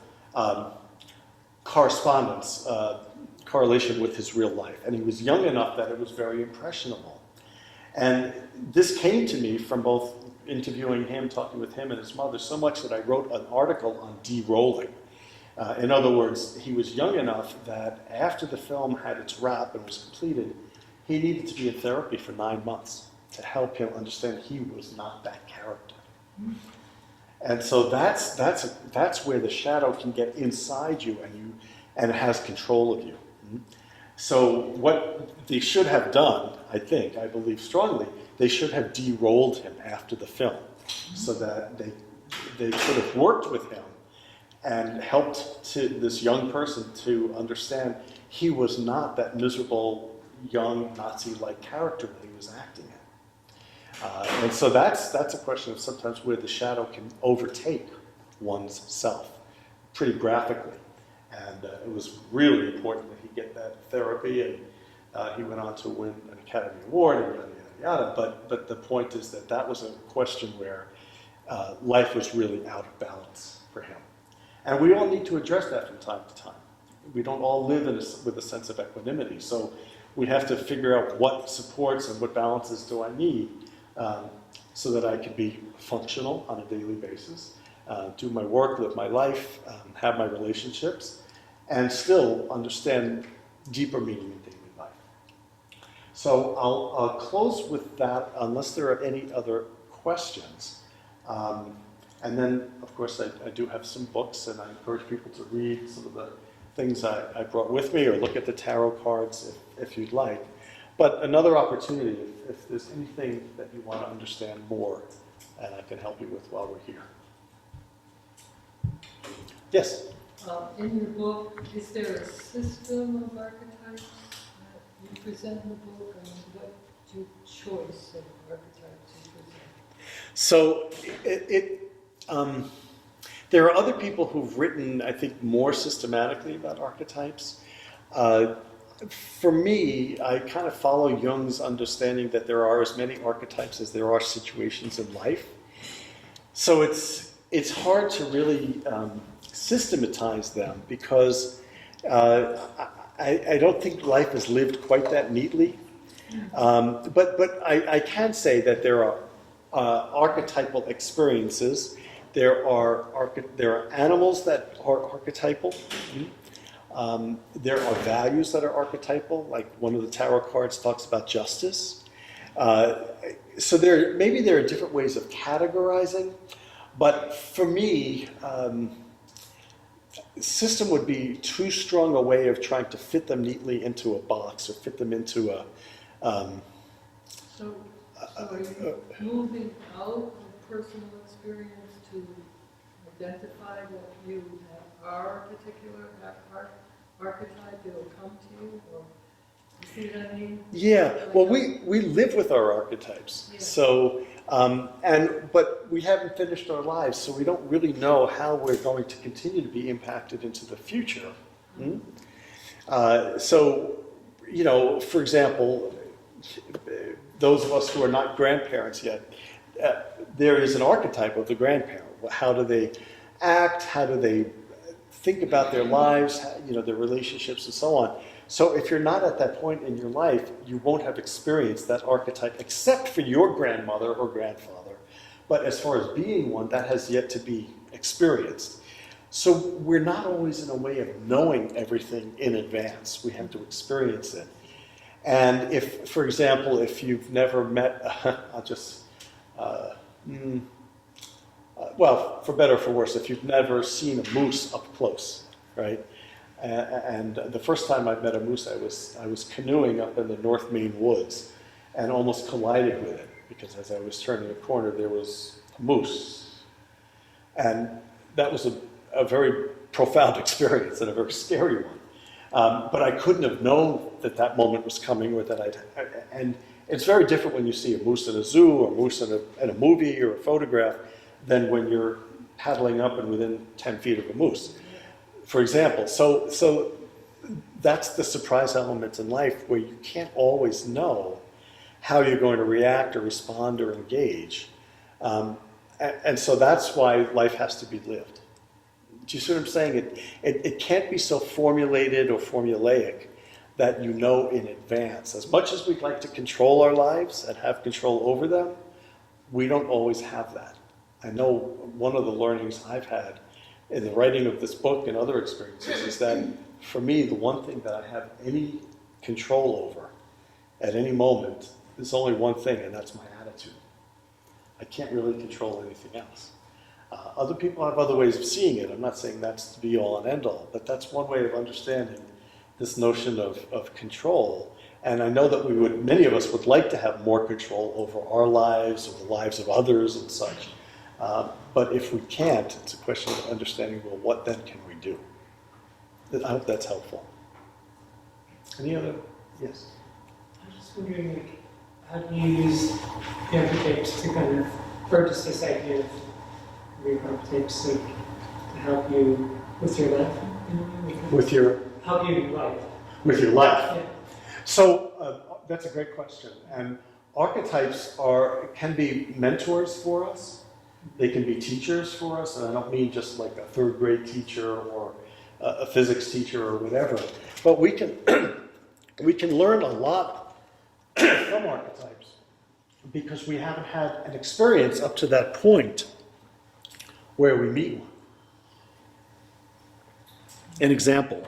correlation with his real life. And he was young enough that it was very impressionable. And this came to me from both interviewing him, talking with him and his mother, so much that I wrote an article on de-rolling. In other words, he was young enough that after the film had its wrap and was completed, he needed to be in therapy for 9 months to help him understand he was not that character. And so that's where the shadow can get inside you and it has control of you. So what they should have done, I believe strongly, they should have de-rolled him after the film so that they could have worked with him and helped this young person to understand he was not that miserable, young, Nazi-like character that he was acting in. And so that's a question of sometimes where the shadow can overtake one's self pretty graphically. And it was really important that he get that therapy, and he went on to win an Academy Award and yada, yada, yada. But the point is that was a question where life was really out of balance for him. And we all need to address that from time to time. We don't all live with a sense of equanimity. So we have to figure out what supports and what balances do I need so that I can be functional on a daily basis, do my work, live my life, have my relationships, and still understand deeper meaning in daily life. So I'll close with that unless there are any other questions. And then, of course, I do have some books, and I encourage people to read some of the things I brought with me, or look at the tarot cards if you'd like. But another opportunity, if there's anything that you want to understand more, and I can help you with while we're here. Yes? In your book, is there a system of archetypes that you present in the book? I mean, what's your choice of archetypes you present? So there are other people who've written, I think, more systematically about archetypes. For me, I kind of follow Jung's understanding that there are as many archetypes as there are situations in life. So it's hard to really systematize them because I don't think life is lived quite that neatly. But I can say that there are archetypal experiences. There are animals that are archetypal. There are values that are archetypal, like one of the tarot cards talks about justice. So maybe there are different ways of categorizing, but for me, system would be too strong a way of trying to fit them neatly into a box or fit them into a. So are you moving out of personal experience to identify that you are a particular archetype that will come to you, or you see what I mean? Yeah, well, we live with our archetypes, Yeah. so but we haven't finished our lives, so we don't really know how we're going to continue to be impacted into the future. So, you know, for example, those of us who are not grandparents yet, there is an archetype of the grandparent. How do they act? How do they think about their lives? You know, their relationships and so on. So if you're not at that point in your life, you won't have experienced that archetype except for your grandmother or grandfather. But as far as being one, that has yet to be experienced. So we're not always in a way of knowing everything in advance. We have to experience it. And if, for example, if you've never met, well, for better or for worse, if you've never seen a moose up close, right? And the first time I met a moose, I was canoeing up in the North Maine woods and almost collided with it because as I was turning a corner, there was a moose. And that was a very profound experience and a very scary one. But I couldn't have known that that moment was coming or that and it's very different when you see a moose in a zoo or a moose in a movie or a photograph than when you're paddling up and within 10 feet of a moose. For example, so that's the surprise element in life where you can't always know how you're going to react or respond or engage. And so that's why life has to be lived. Do you see what I'm saying? It can't be so formulated or formulaic that you know in advance. As much as we'd like to control our lives and have control over them, we don't always have that. I know one of the learnings I've had in the writing of this book and other experiences is that for me, the one thing that I have any control over at any moment is only one thing, and that's my attitude. I can't really control anything else. Other people have other ways of seeing it. I'm not saying that's the be-all and end-all, but that's one way of understanding this notion of control. And I know that many of us would like to have more control over our lives or the lives of others and such. But if we can't, it's a question of understanding, well, what then can we do? I hope that's helpful. Any other? Yes? I'm just wondering, like, how do you use the archetypes to kind of, or just this idea of your archetypes to help you with your life? You know, like, With your help you in life. with your life. Yeah. So that's a great question. And archetypes can be mentors for us. They can be teachers for us, and I don't mean just like a third grade teacher or a physics teacher or whatever. But we can we can learn a lot from archetypes because we haven't had an experience up to that point where we meet one. An example.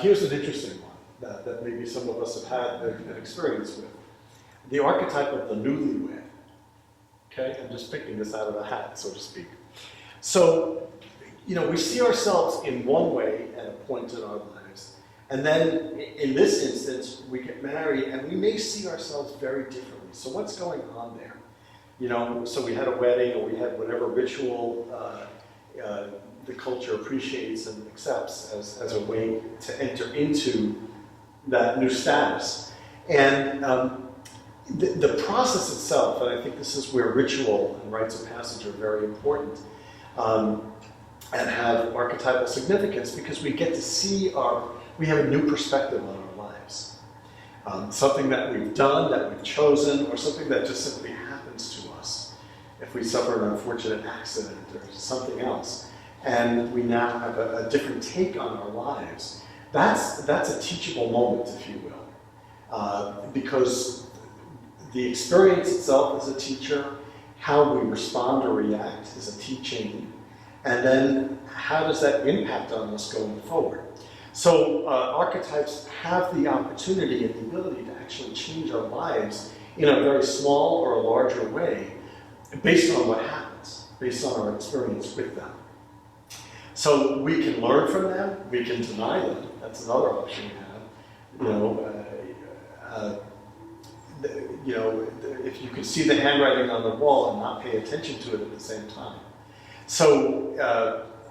Here's an interesting one that maybe some of us have had an experience with. The archetype of the newlywed. Okay, I'm just picking this out of a hat, so to speak. So, you know, we see ourselves in one way at a point in our lives, and then in this instance, we get married, and we may see ourselves very differently. So what's going on there? You know, so we had a wedding, or we had whatever ritual the culture appreciates and accepts as a way to enter into that new status. And the process itself, and I think this is where ritual and rites of passage are very important, and have archetypal significance because we get to see we have a new perspective on our lives. Something that we've done, that we've chosen, or something that just simply happens to us. If we suffer an unfortunate accident or something else. And we now have a different take on our lives. that's a teachable moment, if you will, because the experience itself is a teacher, how we respond or react is a teaching, and then how does that impact on us going forward? So archetypes have the opportunity and the ability to actually change our lives in a very small or a larger way based on what happens, based on our experience with them. So we can learn from them, we can deny them. That's another option we have. If you could see the handwriting on the wall and not pay attention to it at the same time. So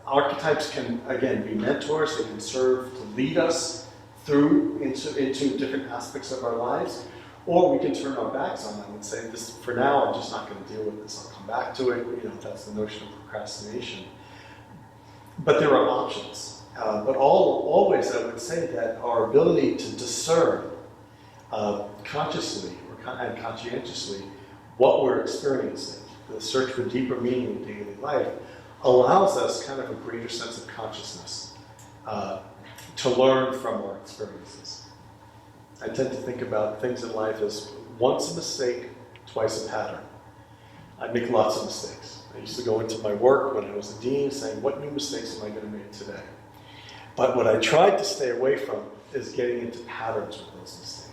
archetypes can, again, be mentors. They can serve to lead us through into different aspects of our lives. Or we can turn our backs on them and say, "This, for now, I'm just not going to deal with this. I'll come back to it." That's the notion of procrastination. But there are options. But always, I would say that our ability to discern consciously and conscientiously what we're experiencing, the search for deeper meaning in daily life, allows us kind of a greater sense of consciousness to learn from our experiences. I tend to think about things in life as once a mistake, twice a pattern. I make lots of mistakes. I used to go into my work when I was a dean saying, what new mistakes am I going to make today? But what I tried to stay away from is getting into patterns with those mistakes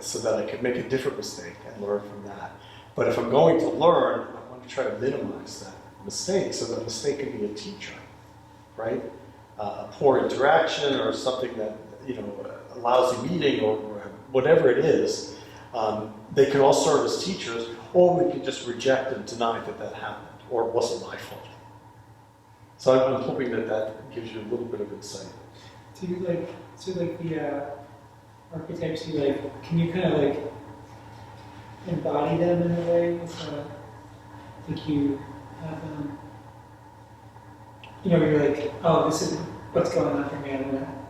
so that I could make a different mistake and learn from that. But if I'm going to learn, I want to try to minimize that mistake so that a mistake can be a teacher, right? A poor interaction or something that, a lousy meeting or whatever it is, they can all serve as teachers, or we can just reject and deny that happened, or it wasn't my fault. So I'm hoping that gives you a little bit of insight. Do you the archetypes, can you kind of embody them in a way? You have you're like, oh, this is what's going on for me.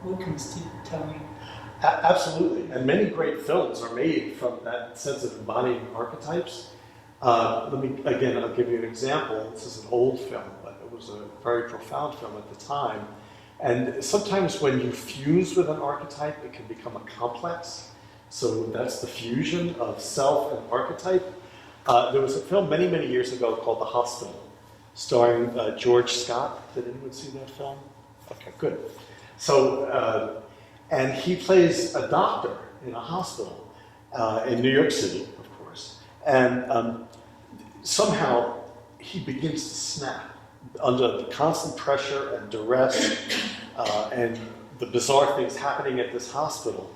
What can Steve tell me? Absolutely, and many great films are made from that sense of embodying archetypes. I'll give you an example. This is an old film, but it was a very profound film at the time. And sometimes when you fuse with an archetype, it can become a complex. So that's the fusion of self and archetype. There was a film many, many years ago called The Hospital, starring George Scott. Did anyone see that film? Okay, good. So, and he plays a doctor in a hospital in New York City, of course. And somehow he begins to snap under the constant pressure and duress and the bizarre things happening at this hospital.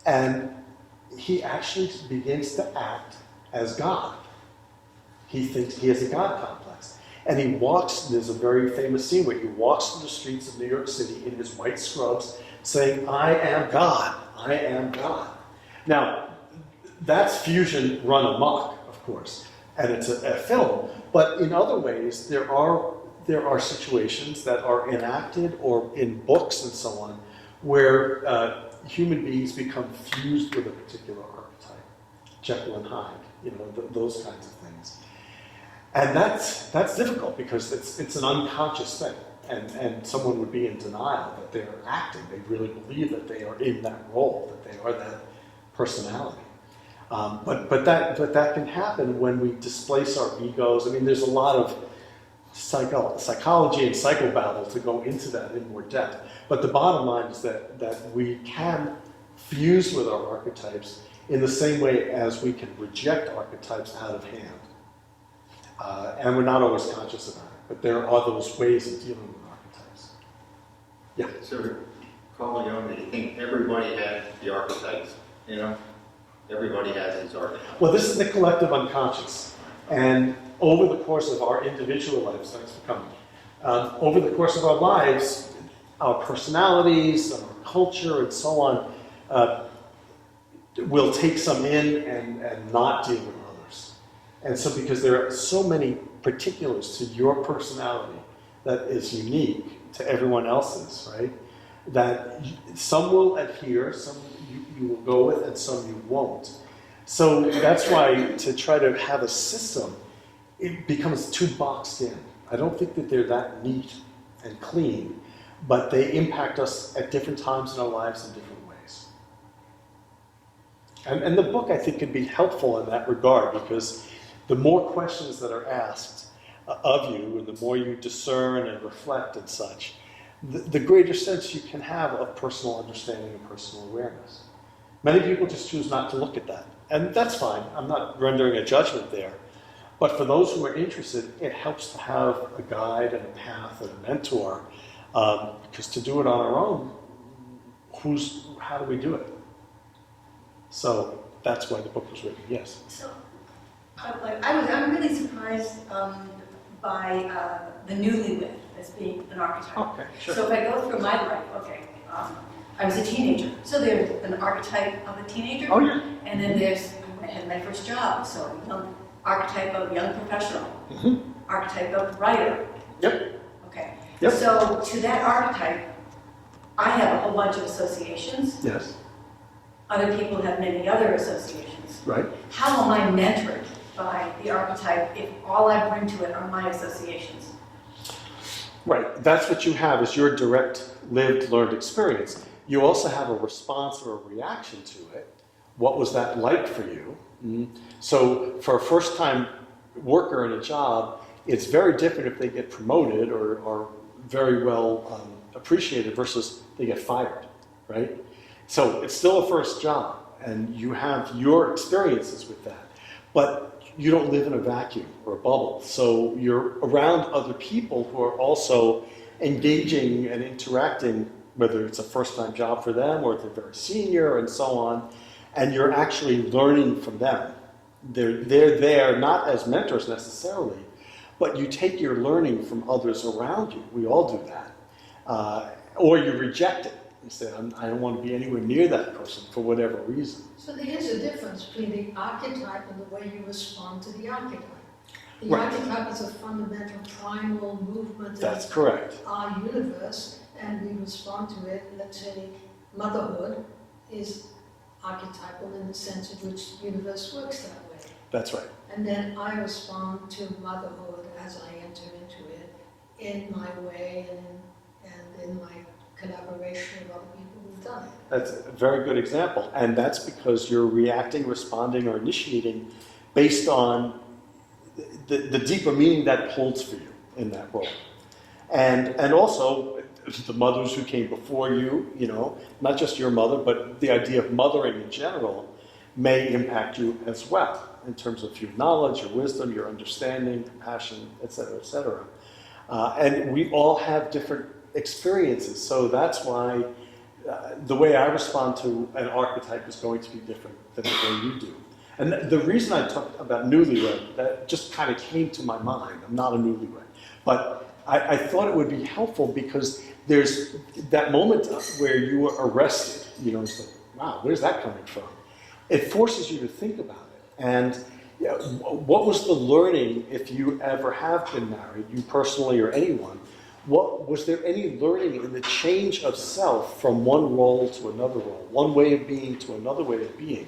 And he actually begins to act as God. He thinks he has a God complex. And he walks, there's a very famous scene where he walks through the streets of New York City in his white scrubs saying, I am God, I am God. Now, that's fusion run amok, of course, and it's a film. But in other ways, there are situations that are enacted or in books and so on where human beings become fused with a particular archetype, Jekyll and Hyde, those kinds of things. And that's difficult because it's an unconscious thing, and someone would be in denial that they're acting. They really believe that they are in that role, that they are that personality. But that can happen when we displace our egos. I mean, there's a lot of psychology and psychobabble to go into that in more depth. But the bottom line is that we can fuse with our archetypes in the same way as we can reject archetypes out of hand. And we're not always conscious about it, but there are those ways of dealing with archetypes. Yeah. So, Carl Jung, do you think everybody has the archetypes? Everybody has these archetypes. Well, this is the collective unconscious. And over the course of our individual lives, thanks for coming, over the course of our lives, our personalities, our culture, and so on, will take some in and not deal with others. And so because there are so many particulars to your personality that is unique to everyone else's, right? That some will adhere, some you will go with, and some you won't. So that's why to try to have a system, it becomes too boxed in. I don't think that they're that neat and clean. but they impact us at different times in our lives in different ways. And the book, I think, can be helpful in that regard, because the more questions that are asked of you, and the more you discern and reflect and such, the greater sense you can have of personal understanding and personal awareness. Many people just choose not to look at that, and that's fine. I'm not rendering a judgment there. But for those who are interested, it helps to have a guide and a path and a mentor, because to do it on our own, how do we do it? So that's why the book was written, yes. So, I'm really surprised by the newlywed as being an archetype. Okay, sure. So if I go through my life, okay, I was a teenager. So there's an archetype of a teenager. Oh, yeah. And then I had my first job, so young archetype of young professional, archetype of writer. Yep. Okay. Yep. So to that archetype, I have a whole bunch of associations. Yes. Other people have many other associations. Right. How am I mentored by the archetype if all I bring to it are my associations? Right. That's what you have, is your direct, lived, learned experience. You also have a response or a reaction to it. What was that like for you? So for a first-time worker in a job, it's very different if they get promoted or very well appreciated versus they get fired, right? So it's still a first job, and you have your experiences with that. But you don't live in a vacuum or a bubble. So you're around other people who are also engaging and interacting, whether it's a first-time job for them or they're very senior and so on, and you're actually learning from them. They're there not as mentors necessarily, but you take your learning from others around you. We all do that. Or you reject it. You say, I don't want to be anywhere near that person for whatever reason. So there is a difference between the archetype and the way you respond to the archetype. The Right. archetype is a fundamental primal movement That's in correct. our universe, and we respond to it. Let's say motherhood is archetypal in the sense in which the universe works that way. That's right. And then I respond to motherhood as I enter into it in my way and in my collaboration with other people who've done it. That's a very good example. And that's because you're reacting, responding, or initiating based on the deeper meaning that holds for you in that role. And also, the mothers who came before you, not just your mother, but the idea of mothering in general may impact you as well in terms of your knowledge, your wisdom, your understanding, compassion, et cetera, et cetera. And we all have different experiences, so that's why the way I respond to an archetype is going to be different than the way you do. And the reason I talked about newlywed, that just kind of came to my mind. I'm not a newlywed, but I thought it would be helpful because there's that moment where you were arrested. It's like, wow, where's that coming from? It forces you to think about it. And what was the learning, if you ever have been married, you personally or anyone, was there any learning in the change of self from one role to another role, one way of being to another way of being?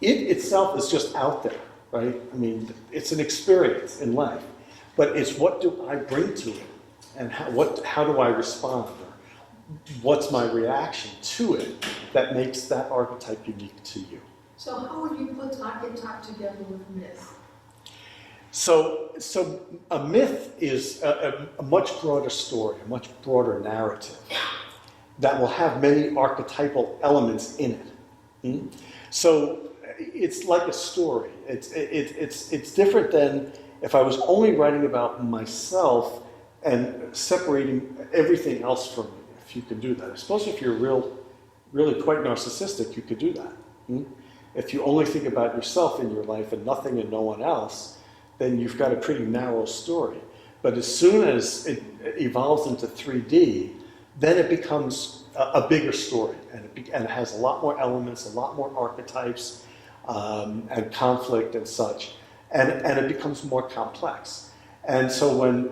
It itself is just out there, right? I mean, it's an experience in life, but it's what do I bring to it, and how do I respond, or what's my reaction to it that makes that archetype unique to you. So how would you put archetype together with myth? So a myth is a much broader story, a much broader narrative that will have many archetypal elements in it. So it's like a story. It's different than if I was only writing about myself and separating everything else from me. If you could do that, I suppose if you're really quite narcissistic, you could do that. If you only think about yourself in your life and nothing and no one else, then you've got a pretty narrow story. But as soon as it evolves into 3D, then it becomes a bigger story, and it has a lot more elements, a lot more archetypes, and conflict and such, and it becomes more complex. And so when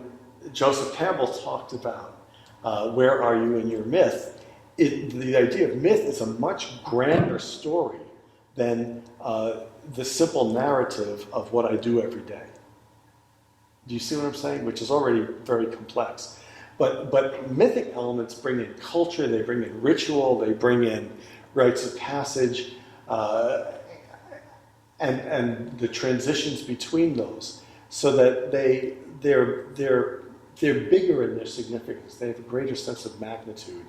Joseph Campbell talked about where are you in your myth, the idea of myth is a much grander story than the simple narrative of what I do every day. Do you see what I'm saying? Which is already very complex. But mythic elements bring in culture, they bring in ritual, they bring in rites of passage, and the transitions between those, so that they're bigger in their significance. They have a greater sense of magnitude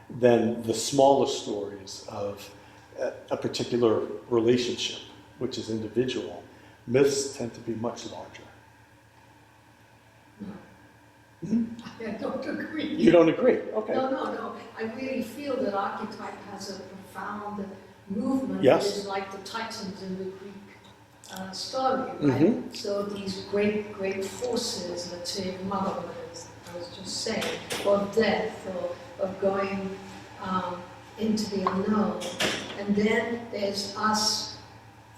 than the smaller stories of a particular relationship, which is individual. Myths tend to be much larger. I don't agree. You don't agree? Okay. No. I really feel that archetype has a profound movement. Yes. It is like the Titans in the Greek story, right? Mhm. So these great forces, let's say motherhood, as I was just saying, or death, or of going into the unknown. And then there's us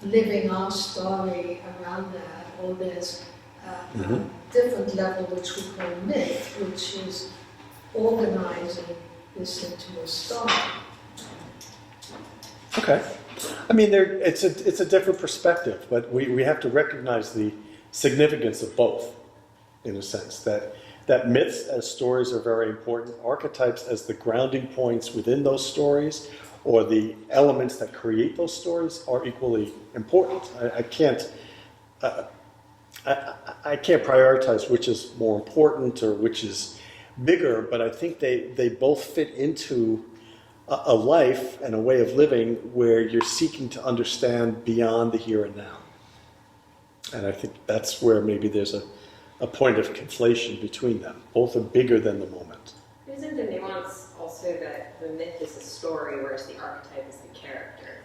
living our story around that, or there's a different level which we call myth, which is organizing this into a story. Okay. I mean, it's a different perspective, but we have to recognize the significance of both, in a sense, that myths as stories are very important, archetypes as the grounding points within those stories, or the elements that create those stories are equally important. I can't prioritize which is more important or which is bigger, but I think they both fit into a life and a way of living where you're seeking to understand beyond the here and now. And I think that's where maybe there's a point of conflation between them. Both are bigger than the moment. Isn't the nuance also that the myth is a story, whereas the archetype is the character?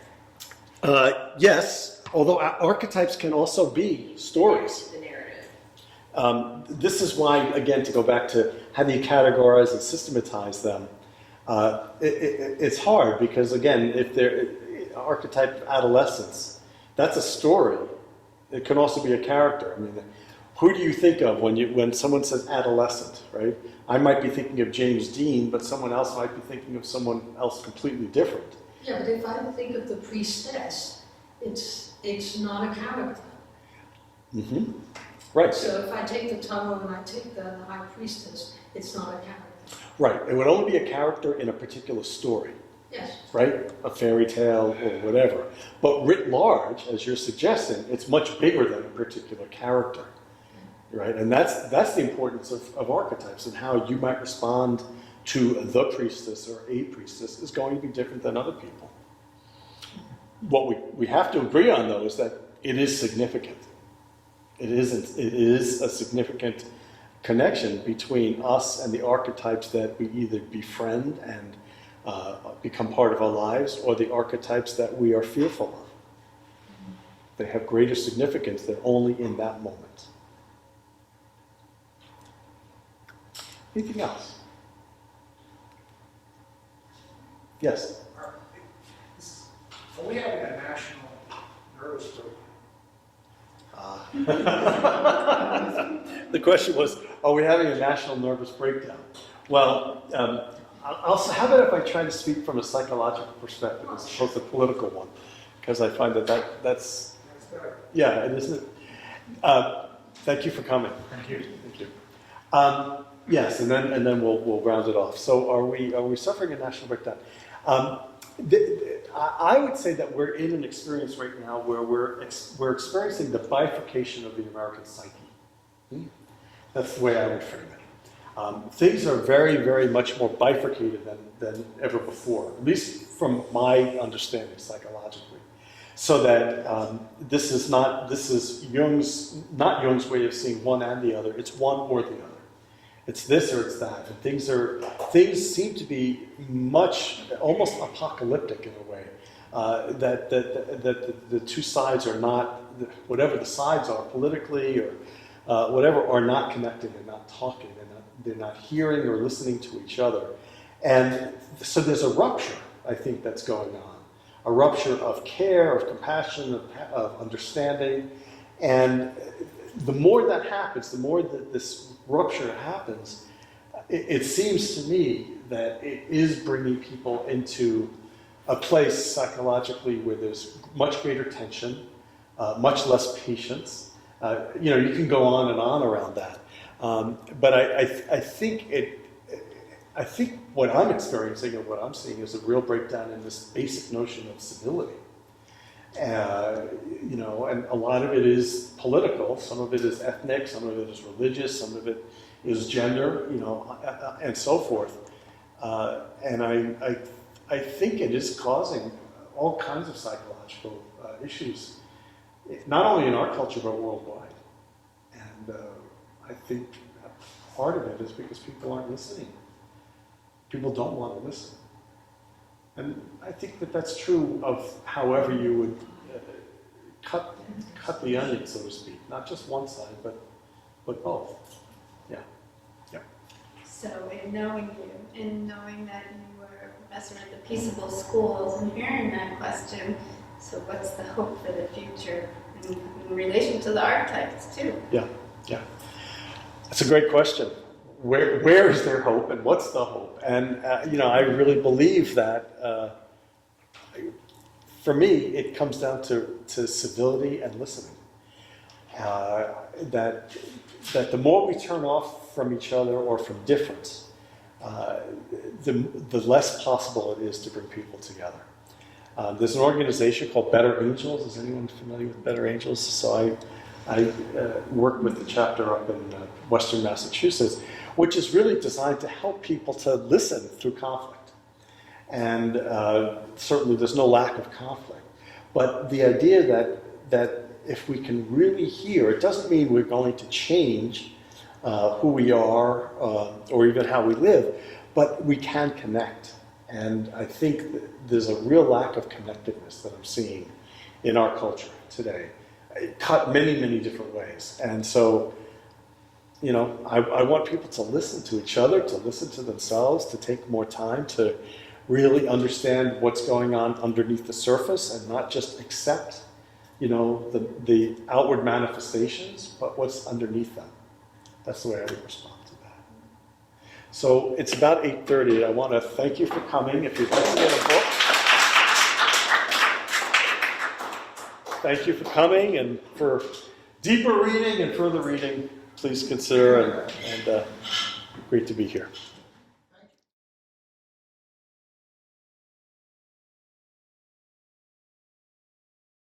Yes, although archetypes can also be stories. The narrative. This is why, again, to go back to how do you categorize and systematize them, it's hard because, again, if they're archetype of adolescence, that's a story. It can also be a character. I mean, who do you think of when someone says adolescent, right? I might be thinking of James Dean, but someone else might be thinking of someone else completely different. Yeah, but if I think of the priestess, it's not a character. Mm-hmm. Right. So if I take the Taro and I take the high priestess, it's not a character. Right. It would only be a character in a particular story. Yes. Right? A fairy tale or whatever. But writ large, as you're suggesting, it's much bigger than a particular character. Right? And that's the importance of archetypes, and how you might respond to the priestess or a priestess is going to be different than other people. What we have to agree on, though, is that it is significant. It is a significant connection between us and the archetypes that we either befriend and become part of our lives, or the archetypes that we are fearful of. They have greater significance than only in that moment. Anything else? Yes? Are we having a national nervous breakdown? The question was, are we having a national nervous breakdown? Well, how about if I try to speak from a psychological perspective as opposed to a political one? Because I find that's yeah, it isn't. Thank you for coming. Thank you. Thank you. Yes, and then we'll round it off. So are we suffering a national breakdown? I would say that we're in an experience right now where we're experiencing the bifurcation of the American psyche. That's the way I would frame it. Things are very, very much more bifurcated than ever before, at least from my understanding psychologically. So that this is Jung's way of seeing one and the other. It's one or the other. It's this or it's that. And things seem to be almost apocalyptic in a way. That the two sides are not, whatever the sides are politically or whatever, are not connected. They're not talking. They're not hearing or listening to each other. And so there's a rupture, I think, that's going on. A rupture of care, of compassion, of understanding. And the more that happens, the more that this rupture happens, it seems to me that it is bringing people into a place psychologically where there's much greater tension, much less patience. You can go on and on around that. But I think I think what I'm experiencing and what I'm seeing is a real breakdown in this basic notion of civility. You know, and a lot of it is political, some of it is ethnic, some of it is religious, some of it is gender, you know, and so forth. And I think it is causing all kinds of psychological issues, not only in our culture, but worldwide. And I think part of it is because people aren't listening. People don't want to listen. And I think that that's true of however you would cut the onion, so to speak. Not just one side, but both. Yeah. Yeah. So in knowing you, in knowing that you were a professor at the Peaceable Schools, and hearing that question, so what's the hope for the future in relation to the archetypes too? Yeah. Yeah. That's a great question. Where is there hope, and what's the hope? And you know, I really believe that. For me, it comes down to civility and listening. That the more we turn off from each other or from difference, the less possible it is to bring people together. There's an organization called Better Angels. Is anyone familiar with Better Angels? So I work with the chapter up in Western Massachusetts, which is really designed to help people to listen through conflict. And certainly there's no lack of conflict. But the idea that if we can really hear, it doesn't mean we're going to change who we are or even how we live, but we can connect. And I think there's a real lack of connectedness that I'm seeing in our culture today, cut many, many different ways. And so, you know, I want people to listen to each other, to listen to themselves, to take more time to really understand what's going on underneath the surface and not just accept, you know, the outward manifestations, but what's underneath them. That's the way I would respond to that. So it's about 8:30. I want to thank you for coming. If you'd like to get a book, thank you for coming, and for deeper reading and further reading, please consider, and great to be here.